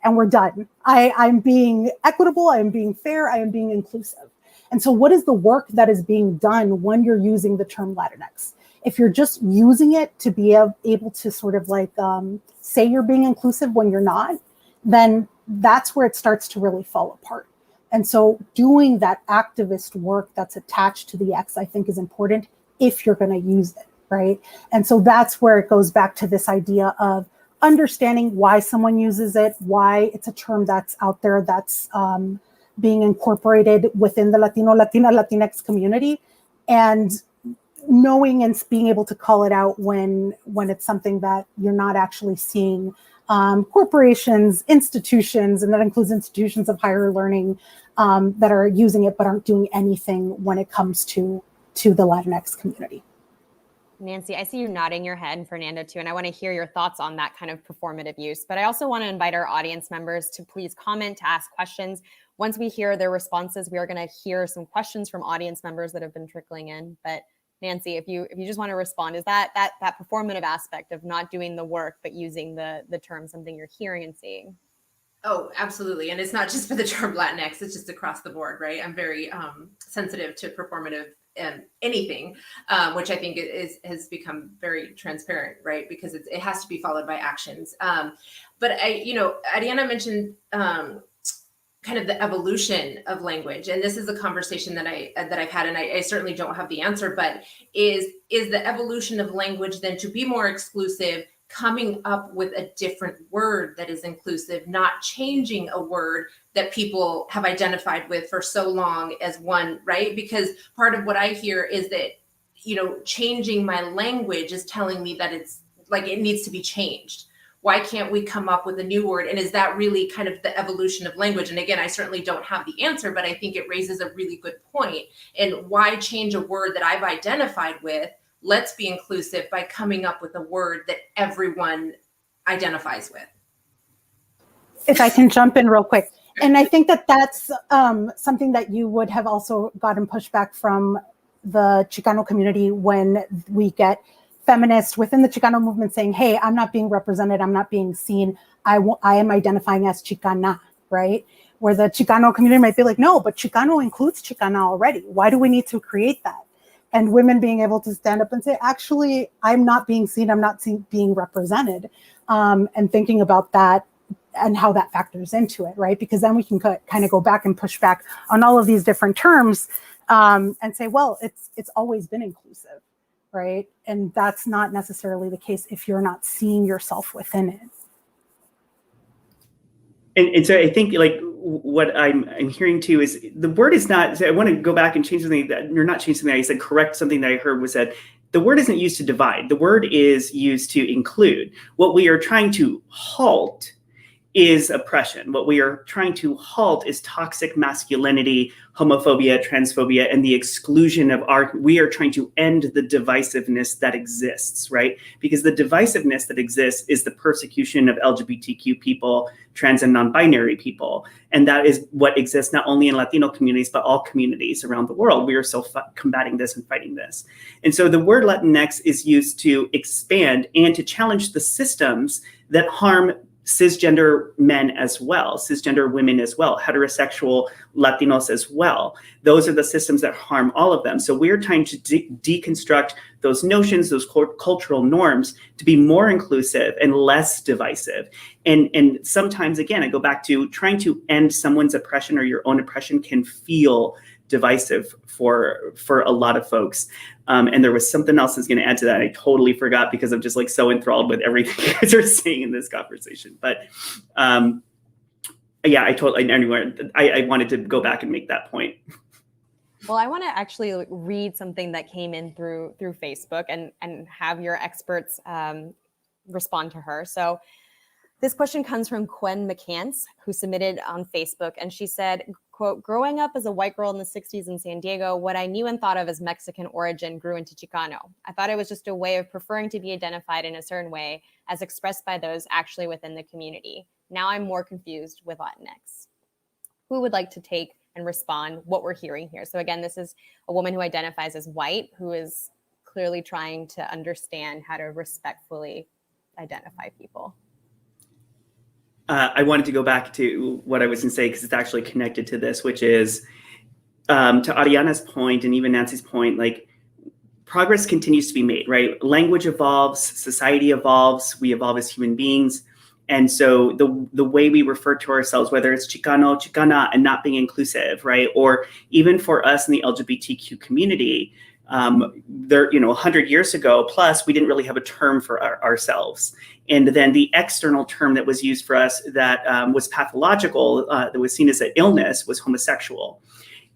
and we're done. I'm being equitable, I am being fair, I am being inclusive. And so what is the work that is being done when you're using the term Latinx? If you're just using it to be able to sort of like say you're being inclusive when you're not, then that's where it starts to really fall apart. And so doing that activist work that's attached to the X, I think, is important if you're going to use it. Right. And so that's where it goes back to this idea of understanding why someone uses it, why it's a term that's out there that's being incorporated within the Latino, Latina, Latinx community, and knowing and being able to call it out when it's something that you're not actually seeing corporations, institutions, and that includes institutions of higher learning that are using it but aren't doing anything when it comes to the Latinx community. Nancy, I see you nodding your head, and Fernando too, and I want to hear your thoughts on that kind of performative use. But I also want to invite our audience members to please comment, to ask questions. Once we hear their responses, we are going to hear some questions from audience members that have been trickling in. But Nancy, if you just want to respond, is that performative aspect of not doing the work but using the term something you're hearing and seeing? Oh, absolutely. And it's not just for the term Latinx, it's just across the board, right? I'm very sensitive to performative anything, which I think has become very transparent, right? Because it has to be followed by actions. But Ariana mentioned kind of the evolution of language, and this is a conversation that I've had, and I certainly don't have the answer. But is the evolution of language then to be more exclusive, coming up with a different word that is inclusive, not changing a word that people have identified with for so long as one, right? Because part of what I hear is that, changing my language is telling me that it's like it needs to be changed. Why can't we come up with a new word? And is that really kind of the evolution of language? And again, I certainly don't have the answer, but I think it raises a really good point. And why change a word that I've identified with? Let's be inclusive by coming up with a word that everyone identifies with. If I can jump in real quick. And I think that's something that you would have also gotten pushback from the Chicano community when we get feminists within the Chicano movement saying, hey, I'm not being represented, I'm not being seen, I am identifying as Chicana, right? Where the Chicano community might be like, no, but Chicano includes Chicana already. Why do we need to create that? And women being able to stand up and say, actually, I'm not being seen, I'm not being represented, and thinking about that and how that factors into it, right? Because then we can kind of go back and push back on all of these different terms and say, well, it's always been inclusive, right? And that's not necessarily the case if you're not seeing yourself within it. And so I think like what I'm hearing too is the word is not, I want to go back and change something that you're not changing something that I said, correct something that I heard was that the word isn't used to divide. The word is used to include. What we are trying to halt is oppression. What we are trying to halt is toxic masculinity, homophobia, transphobia, and the exclusion of we are trying to end the divisiveness that exists, right? Because the divisiveness that exists is the persecution of LGBTQ people, trans and non-binary people. And that is what exists not only in Latino communities, but all communities around the world. We are still combating this and fighting this. And so the word Latinx is used to expand and to challenge the systems that harm cisgender men as well, cisgender women as well, heterosexual Latinos as well. Those are the systems that harm all of them. So we're trying to deconstruct those notions, those cultural norms to be more inclusive and less divisive. And sometimes, again, I go back to trying to end someone's oppression or your own oppression can feel divisive for a lot of folks. And there was something else I was going to add to that. I totally forgot because I'm just like so enthralled with everything you guys are saying in this conversation. But yeah, I wanted to go back and make that point. Well, I want to actually read something that came in through Facebook and have your experts respond to her. So this question comes from Gwen McCants, who submitted on Facebook, and she said, quote, growing up as a white girl in the 60s in San Diego, what I knew and thought of as Mexican origin grew into Chicano. I thought it was just a way of preferring to be identified in a certain way as expressed by those actually within the community. Now I'm more confused with Latinx. Who would like to take and respond what we're hearing here? So again, this is a woman who identifies as white, who is clearly trying to understand how to respectfully identify people. I wanted to go back to what I was going to say because it's actually connected to this, which is to Ariana's point and even Nancy's point, like progress continues to be made, right? Language evolves, society evolves, we evolve as human beings. And so the way we refer to ourselves, whether it's Chicano, Chicana, and not being inclusive, right? Or even for us in the LGBTQ community, 100 years ago plus, we didn't really have a term for ourselves. And then the external term that was used for us that was pathological, that was seen as an illness, was homosexual.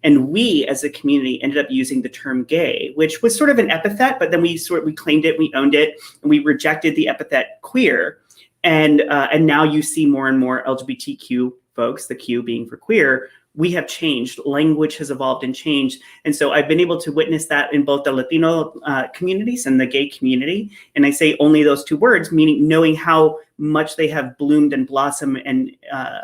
And we as a community ended up using the term gay, which was sort of an epithet, but then we claimed it, we owned it, and we rejected the epithet queer. And now you see more and more LGBTQ folks, the Q being for queer, we have changed. Language has evolved and changed. And so I've been able to witness that in both the Latino communities and the gay community. And I say only those two words, meaning knowing how much they have bloomed and blossomed and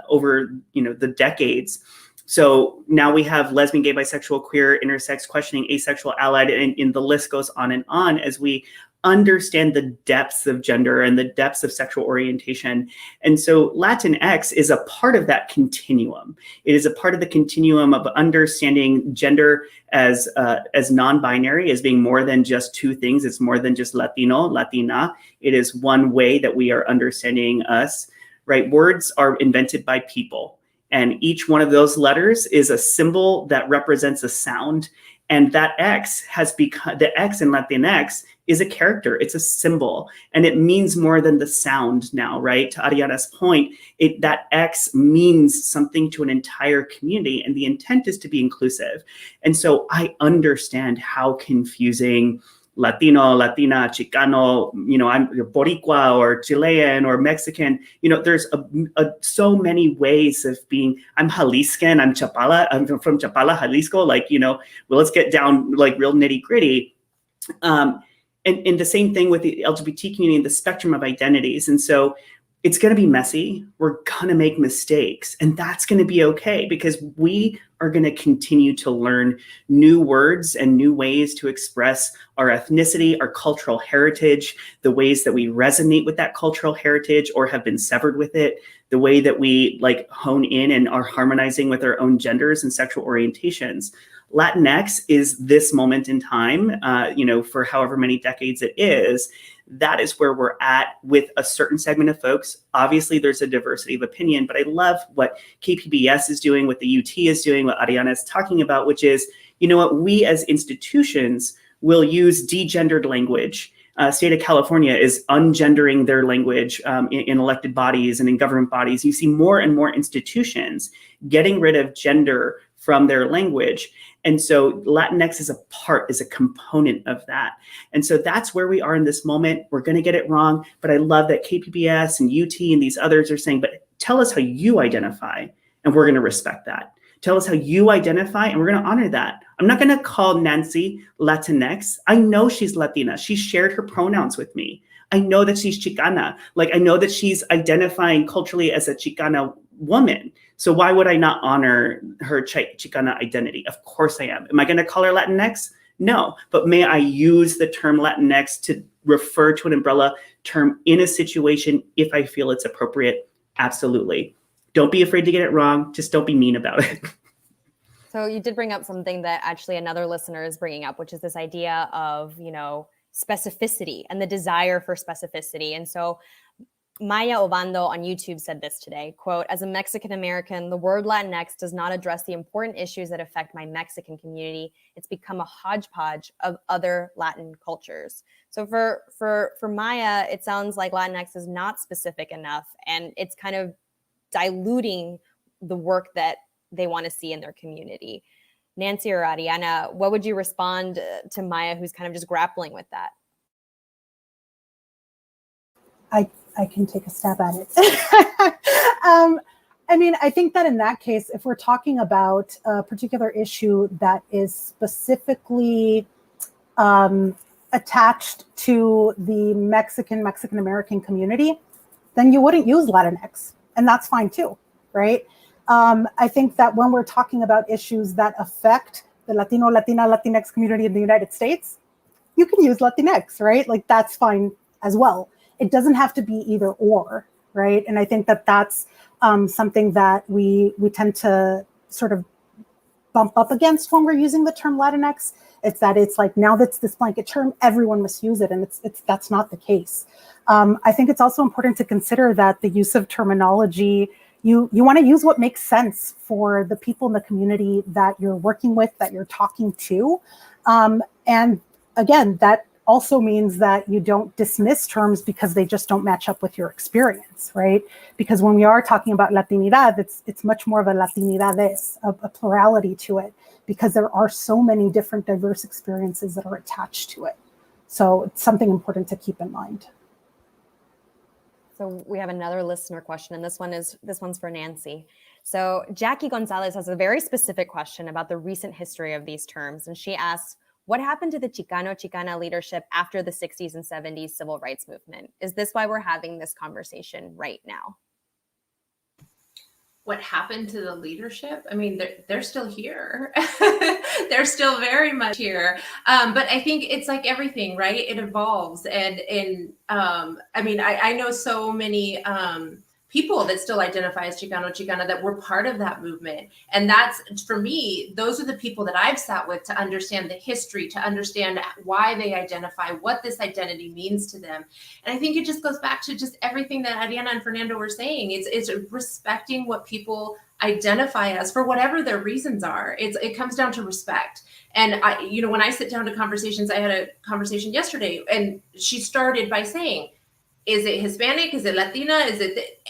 over the decades. So now we have lesbian, gay, bisexual, queer, intersex, questioning, asexual, allied, and the list goes on as we understand the depths of gender and the depths of sexual orientation. And so Latinx is a part of that continuum. It is a part of the continuum of understanding gender as non-binary, as being more than just two things. It's more than just Latino, Latina. It is one way that we are understanding us, right? Words are invented by people. And each one of those letters is a symbol that represents a sound. And that X has become, the X in Latinx is a character, it's a symbol, and it means more than the sound now, right? To Ariana's point, that X means something to an entire community, and the intent is to be inclusive. And so I understand how confusing Latino, Latina, Chicano, I'm Boricua or Chilean or Mexican, there's so many ways of being, I'm Jaliscan, I'm from Chapala, Jalisco, well, let's get down like real nitty gritty. And the same thing with the LGBT community, the spectrum of identities. And so it's going to be messy. We're going to make mistakes, and that's going to be okay because we are going to continue to learn new words and new ways to express our ethnicity, our cultural heritage, the ways that we resonate with that cultural heritage or have been severed with it, the way that we hone in and are harmonizing with our own genders and sexual orientations. Latinx is this moment in time, for however many decades it is. That is where we're at with a certain segment of folks. Obviously, there's a diversity of opinion, but I love what KPBS is doing, what the UT is doing, what Ariana is talking about, which is, we as institutions will use degendered language. State of California is ungendering their language in elected bodies and in government bodies. You see more and more institutions getting rid of gender from their language. And so Latinx is a component of that. And so that's where we are in this moment. We're going to get it wrong, but I love that KPBS and UT and these others are saying, but tell us how you identify, and we're going to respect that. Tell us how you identify, and we're going to honor that. I'm not going to call Nancy Latinx. I know she's Latina. She shared her pronouns with me. I know that she's Chicana. Like, I know that she's identifying culturally as a Chicana woman. So why would I not honor her Chicana identity? Of course I am. Am I going to call her Latinx? No. But may I use the term Latinx to refer to an umbrella term in a situation if I feel it's appropriate? Absolutely. Don't be afraid to get it wrong. Just don't be mean about it. So you did bring up something that actually another listener is bringing up, which is this idea of, specificity and the desire for specificity. And so Maya Obando on YouTube said this today, quote, "As a Mexican American, the word Latinx does not address the important issues that affect my Mexican community. It's become a hodgepodge of other Latin cultures." So for Maya, it sounds like Latinx is not specific enough, and it's kind of diluting the work that they want to see in their community. Nancy or Ariana, what would you respond to Maya, who's kind of just grappling with that? I can take a stab at it. I think that in that case, if we're talking about a particular issue that is specifically attached to the Mexican American community, then you wouldn't use Latinx, and that's fine too, right? I think that when we're talking about issues that affect the Latino, Latina, Latinx community in the United States, you can use Latinx, right? Like, that's fine as well. It doesn't have to be either or, right? And I think that that's something that we tend to sort of bump up against when we're using the term Latinx. It's that it's like, now that's this blanket term, everyone must use it, and that's not the case. I think it's also important to consider that the use of terminology, you want to use what makes sense for the people in the community that you're working with, that you're talking to. And again, that also means that you don't dismiss terms because they just don't match up with your experience, right? Because when we are talking about Latinidad, it's much more of a Latinidades, a plurality to it, because there are so many different diverse experiences that are attached to it. So it's something important to keep in mind. So we have another listener question, and this one's for Nancy. So Jackie Gonzalez has a very specific question about the recent history of these terms, and she asks, what happened to the Chicana leadership after the 60s and 70s civil rights movement? Is this why we're having this conversation right now? What happened to the leadership? I mean, they're still here. They're still very much here. But I think it's like everything, right? It evolves. And I know so many people that still identify as Chicana that were part of that movement. And that's, for me, those are the people that I've sat with to understand the history, to understand why they identify, what this identity means to them. And I think it just goes back to just everything that Ariana and Fernando were saying. It's respecting what people identify as for whatever their reasons are. It comes down to respect. And when I sit down to conversations, I had a conversation yesterday, and she started by saying, is it Hispanic? Is it Latina? Is it?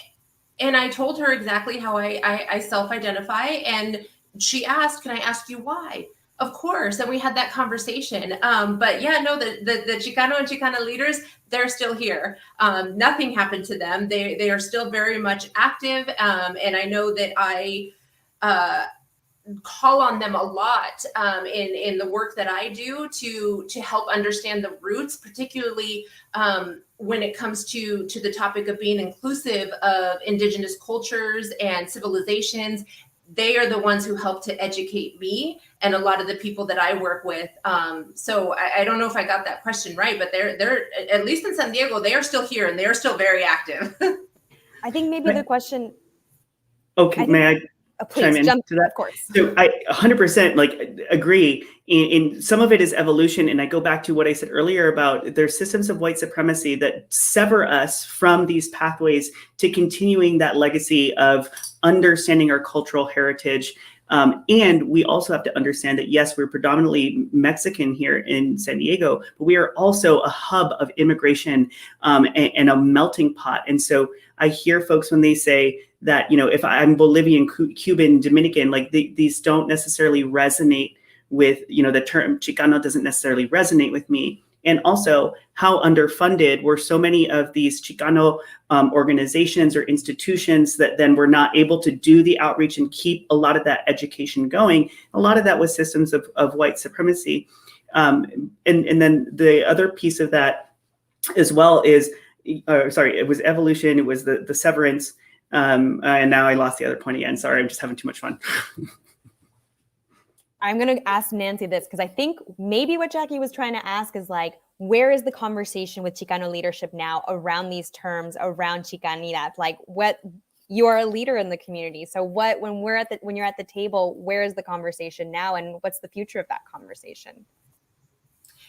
And I told her exactly how I self-identify. And she asked, can I ask you why? Of course. And we had that conversation. But yeah, no, the Chicano and Chicana leaders, they're still here. Nothing happened to them. They are still very much active. And I know that I call on them a lot in the work that I do to help understand the roots, particularly when it comes to the topic of being inclusive of indigenous cultures and civilizations. They are the ones who help to educate me and a lot of the people that I work with. So I don't know if I got that question right, but they're at least in San Diego, they are still here and they are still very active. I think maybe the question. Okay, may I? Please jump to that. Of course. So I 100% agree. In some of it is evolution, and I go back to what I said earlier about there's systems of white supremacy that sever us from these pathways to continuing that legacy of understanding our cultural heritage. And we also have to understand that, yes, we're predominantly Mexican here in San Diego, but we are also a hub of immigration and a melting pot. And so I hear folks when they say that, if I'm Bolivian, Cuban, Dominican, these don't necessarily resonate with, the term Chicano doesn't necessarily resonate with me. and also how underfunded were so many of these Chicano organizations or institutions that then were not able to do the outreach and keep a lot of that education going. A lot of that was systems of white supremacy. And then the other piece of that as well is, it was evolution, it was the severance, and now I lost the other point again. Sorry, I'm just having too much fun. I'm going to ask Nancy this because I think maybe what Jackie was trying to ask is like, where is the conversation with Chicano leadership now around these terms, around Chicanidad? Like, what, you are a leader in the community. So what, when you're at the table, where is the conversation now, and what's the future of that conversation?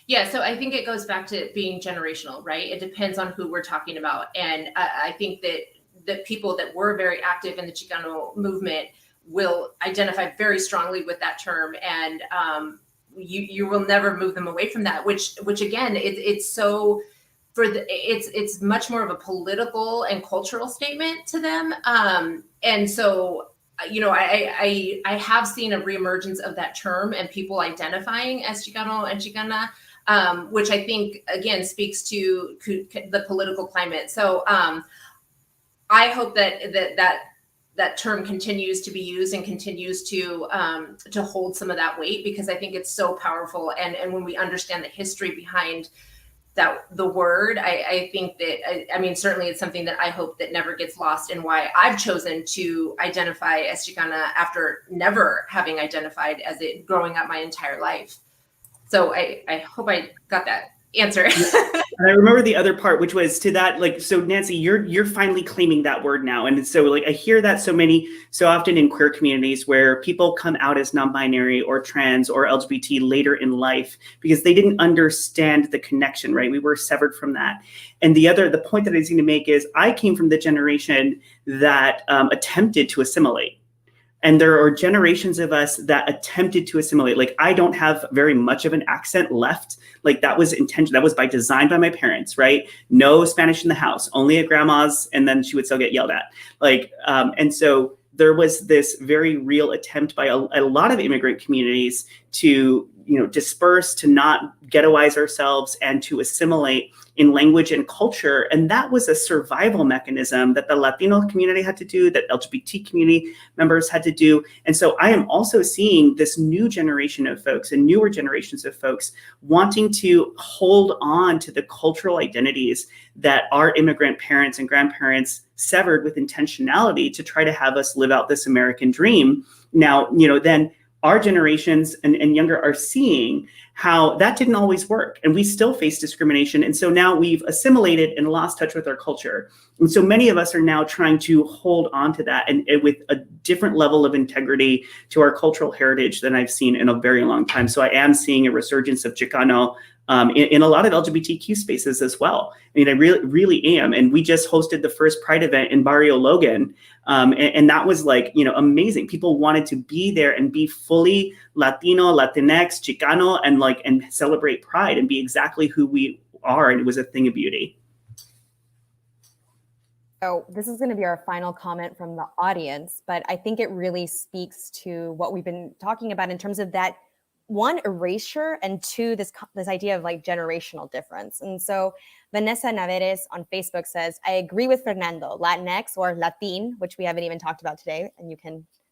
Yeah, so I think it goes back to being generational, right? It depends on who we're talking about. And I think that the people that were very active in the Chicano movement will identify very strongly with that term, and you will never move them away from that. Which again, it's so it's much more of a political and cultural statement to them. And so I have seen a reemergence of that term and people identifying as Chicano and Chicana, which I think again speaks to the political climate. So I hope that term continues to be used and continues to hold some of that weight, because I think it's so powerful. And when we understand the history behind the word, I think that, I mean, certainly it's something that I hope that never gets lost, and why I've chosen to identify as Chicana after never having identified as it growing up my entire life. So I hope I got that answer. And I remember the other part, which was to that, like, so Nancy, you're finally claiming that word now. And so like, I hear that so often in queer communities where people come out as non-binary or trans or LGBT later in life because they didn't understand the connection, right? We were severed from that. And the point that I was going to make is I came from the generation that attempted to assimilate. And there are generations of us that attempted to assimilate. Like, I don't have very much of an accent left. Like, that was intentional. That was by design by my parents, right? No Spanish in the house, only at grandma's, and then she would still get yelled at. Like, and so there was this very real attempt by a lot of immigrant communities to, disperse, to not ghettoize ourselves, and to assimilate in language and culture. And that was a survival mechanism that the Latino community had to do, that LGBT community members had to do. And so I am also seeing this new generation of folks and newer generations of folks wanting to hold on to the cultural identities that our immigrant parents and grandparents severed with intentionality to try to have us live out this American dream. Now, then our generations and younger are seeing how that didn't always work, and we still face discrimination. And so now we've assimilated and lost touch with our culture. And so many of us are now trying to hold on to that and with a different level of integrity to our cultural heritage than I've seen in a very long time. So I am seeing a resurgence of Chicano in a lot of LGBTQ spaces as well. I mean, I really am. And we just hosted the first Pride event in Barrio Logan. And that was like, amazing. People wanted to be there and be fully Latino, Latinx, Chicano, and celebrate Pride and be exactly who we are. And it was a thing of beauty. So this is going to be our final comment from the audience, but I think it really speaks to what we've been talking about in terms of that, one, erasure, and two, this idea of like generational difference. And so Vanessa Naveres on Facebook says, I agree with Fernando. Latinx, or Latin, which we haven't even talked about today, and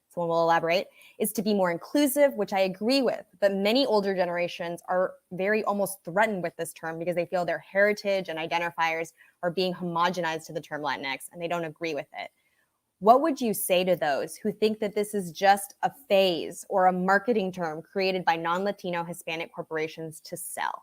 someone will elaborate, is to be more inclusive, which I agree with. But many older generations are very almost threatened with this term because they feel their heritage and identifiers are being homogenized to the term Latinx, and they don't agree with it. What would you say to those who think that this is just a phase or a marketing term created by non-Latino Hispanic corporations to sell?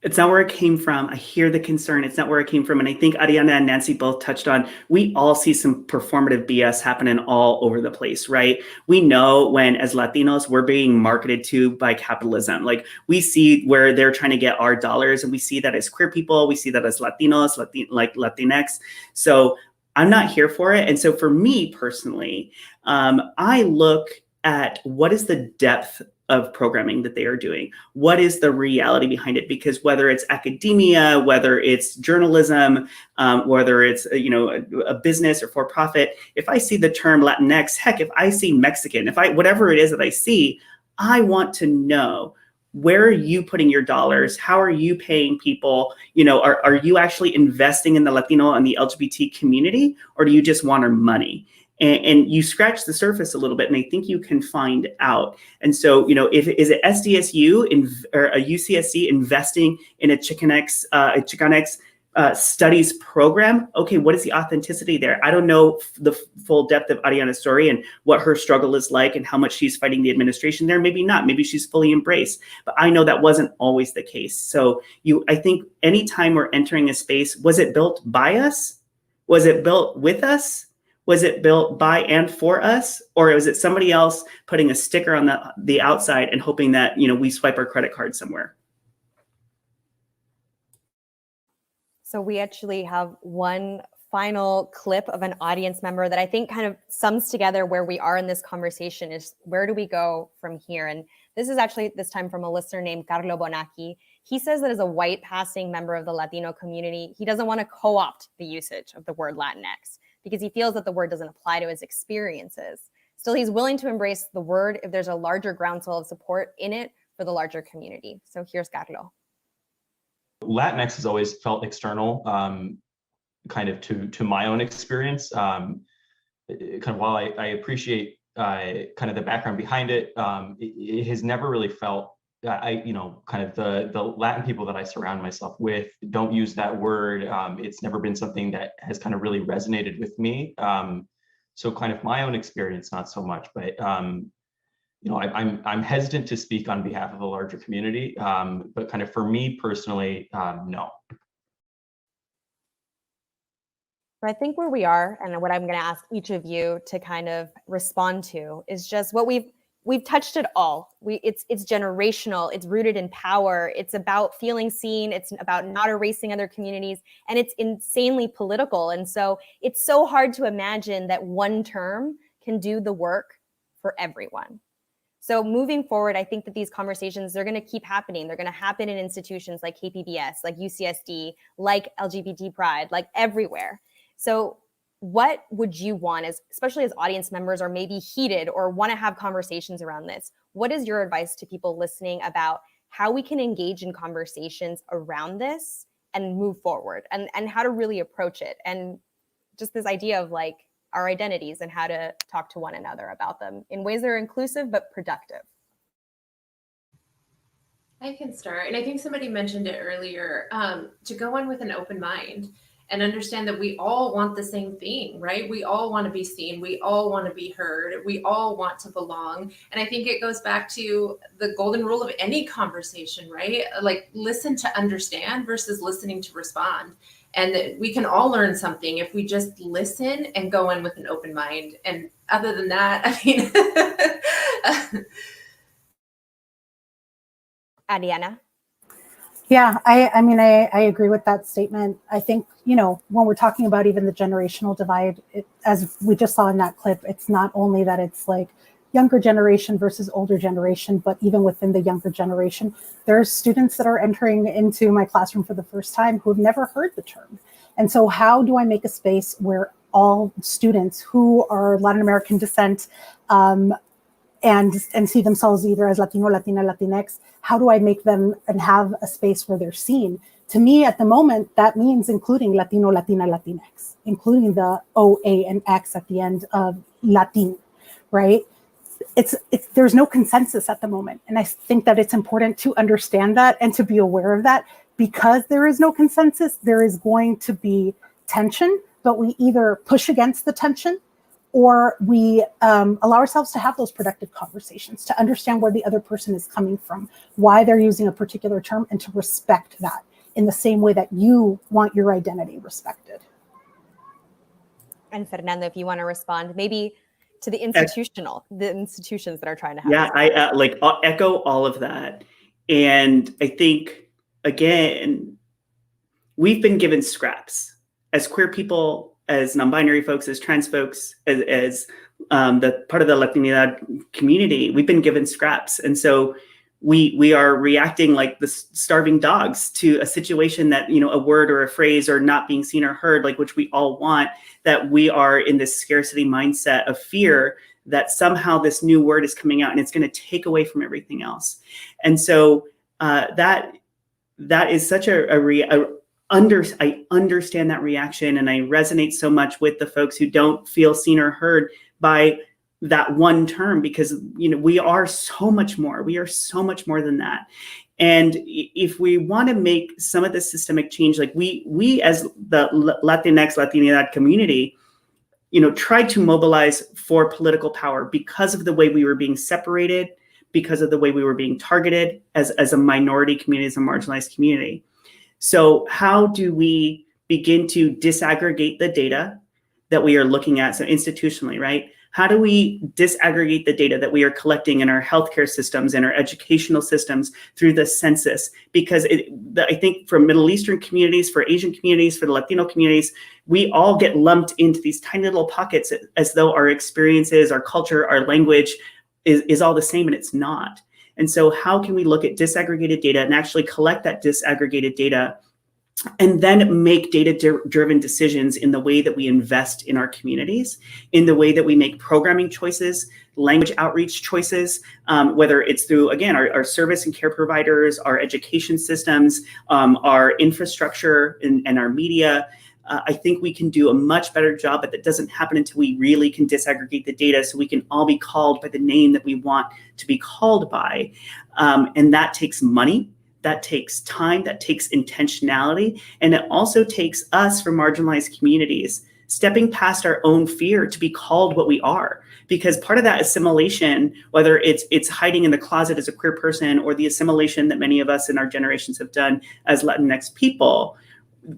It's not where it came from. I hear the concern. It's not where it came from. And I think Ariana and Nancy both touched on, we all see some performative BS happening all over the place, right? We know when, as Latinos, we're being marketed to by capitalism. Like, we see where they're trying to get our dollars, and we see that as queer people. We see that as Latinos, Latinx. So I'm not here for it. And so for me personally, I look at what is the depth of programming that they are doing. What is the reality behind it? Because whether it's academia, whether it's journalism, whether it's a business or for profit, if I see the term Latinx, heck, if I see Mexican, whatever it is that I see, I want to know, where are you putting your dollars? How are you paying people? Are you actually investing in the Latino and the LGBT community, or do you just want our money? And you scratch the surface a little bit, and I think you can find out. And so, is it SDSU or a UCSC investing in a Chicanx studies program? Okay, what is the authenticity there? I don't know the full depth of Ariana's story and what her struggle is like and how much she's fighting the administration there. Maybe not. Maybe she's fully embraced. But I know that wasn't always the case. So I think anytime we're entering a space, was it built by us? Was it built with us? Was it built by and for us? Or was it somebody else putting a sticker on the outside and hoping that, we swipe our credit card somewhere? So we actually have one final clip of an audience member that I think kind of sums together where we are in this conversation. Is where do we go from here? And this is actually this time from a listener named Carlo Bonacchi. He says that as a white passing member of the Latino community, he doesn't want to co-opt the usage of the word Latinx because he feels that the word doesn't apply to his experiences. Still, he's willing to embrace the word if there's a larger groundswell of support in it for the larger community. So here's Carlo. Latinx has always felt external, kind of to my own experience. Kind of while I appreciate kind of the background behind it, it has never really felt. Kind of the Latin people that I surround myself with don't use that word. It's never been something that has kind of really resonated with me. So kind of my own experience, not so much, but I'm hesitant to speak on behalf of the larger community, but kind of for me personally, no. I think where we are, and what I'm going to ask each of you to kind of respond to, is just what we've touched it all. It's generational. It's rooted in power. It's about feeling seen. It's about not erasing other communities, and it's insanely political. And so it's so hard to imagine that one term can do the work for everyone. So moving forward, I think that these conversations, they're going to keep happening. They're going to happen in institutions like KPBS, like UCSD, like LGBT Pride, like everywhere. So what would you want, especially as audience members, or maybe heated or want to have conversations around this? What is your advice to people listening about how we can engage in conversations around this and move forward, and how to really approach it? And just this idea of like our identities and how to talk to one another about them in ways that are inclusive but productive. I can start. And I think somebody mentioned it earlier, to go in with an open mind and understand that we all want the same thing, right? We all want to be seen. We all want to be heard. We all want to belong. And I think it goes back to the golden rule of any conversation, right? Like, listen to understand versus listening to respond. And that we can all learn something if we just listen and go in with an open mind. And other than that, I mean, Ariana? Yeah, I agree with that statement. I think, when we're talking about even the generational divide, as we just saw in that clip, it's not only that it's like younger generation versus older generation, but even within the younger generation, there's students that are entering into my classroom for the first time who have never heard the term. And so how do I make a space where all students who are Latin American descent and see themselves either as Latino, Latina, Latinx, how do I make them and have a space where they're seen? To me, at the moment, that means including Latino, Latina, Latinx, including the O, A, and X at the end of Latin, right? There's no consensus at the moment. And I think that it's important to understand that and to be aware of that. Because there is no consensus, there is going to be tension, but we either push against the tension or we allow ourselves to have those productive conversations, to understand where the other person is coming from, why they're using a particular term, and to respect that in the same way that you want your identity respected. And Fernando, if you want to respond, maybe to the institutions that are trying to have. Yeah, I echo all of that. And I think, again, we've been given scraps as queer people, as non-binary folks, as trans folks, as the part of the Latinidad community. We've been given scraps. And so we are reacting like the starving dogs to a situation that, a word or a phrase or not being seen or heard, like which we all want, that we are in this scarcity mindset of fear that somehow this new word is coming out and it's going to take away from everything else. And so that is such I understand that reaction, and I resonate so much with the folks who don't feel seen or heard by that one term, because we are so much more. We are so much more than that. And if we want to make some of the systemic change, like we as the Latinx, Latinidad community, tried to mobilize for political power because of the way we were being separated, because of the way we were being targeted as a minority community, as a marginalized community. So how do we begin to disaggregate the data that we are looking at? So institutionally, right? How do we disaggregate the data that we are collecting in our healthcare systems and our educational systems through the census? Because I think for Middle Eastern communities, for Asian communities, for the Latino communities, we all get lumped into these tiny little pockets as though our experiences, our culture, our language is all the same, and it's not. And so how can we look at disaggregated data and actually collect that disaggregated data and then make data-driven decisions in the way that we invest in our communities, in the way that we make programming choices, language outreach choices, whether it's through, again, our service and care providers, our education systems, our infrastructure and our media. I think we can do a much better job, but that doesn't happen until we really can disaggregate the data so we can all be called by the name that we want to be called by. And that takes money. That takes time, that takes intentionality, and it also takes us from marginalized communities stepping past our own fear to be called what we are. Because part of that assimilation, whether it's hiding in the closet as a queer person or the assimilation that many of us in our generations have done as Latinx people,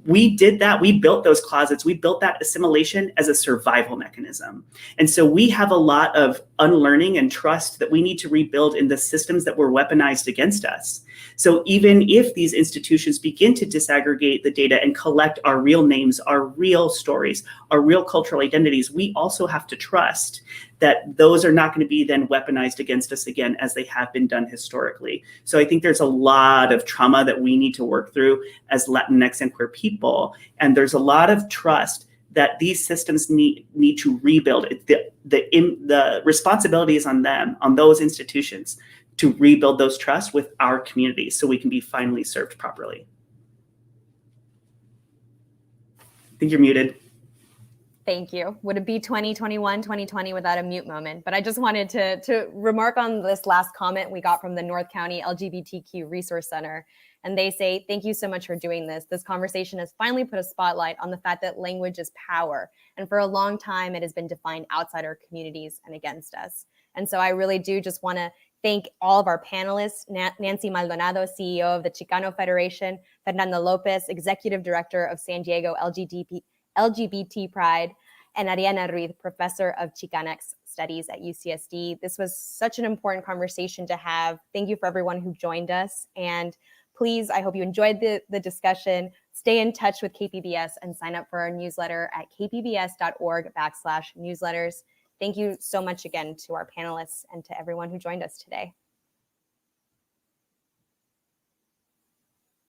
we did that. We built those closets. We built that assimilation as a survival mechanism. And so we have a lot of unlearning and trust that we need to rebuild in the systems that were weaponized against us. So even if these institutions begin to disaggregate the data and collect our real names, our real stories, our real cultural identities, we also have to trust that those are not going to be then weaponized against us again as they have been done historically. So I think there's a lot of trauma that we need to work through as Latinx and queer people. And there's a lot of trust that these systems need to rebuild. The responsibility is on them, on those institutions, to rebuild those trusts with our communities so we can be finally served properly. I think you're muted. Thank you. Would it be 2021, 2020 without a mute moment? But I just wanted to remark on this last comment we got from the North County LGBTQ Resource Center. And they say, thank you so much for doing this. This conversation has finally put a spotlight on the fact that language is power. And for a long time, it has been defined outside our communities and against us. And so I really do just want to thank all of our panelists, Nancy Maldonado, CEO of the Chicano Federation, Fernando Lopez, Executive Director of San Diego LGBT Pride, and Ariana Ruiz, Professor of Chicanx Studies at UCSD. This was such an important conversation to have. Thank you for everyone who joined us. And please, I hope you enjoyed the discussion. Stay in touch with KPBS and sign up for our newsletter at kpbs.org/newsletters. Thank you so much again to our panelists and to everyone who joined us today.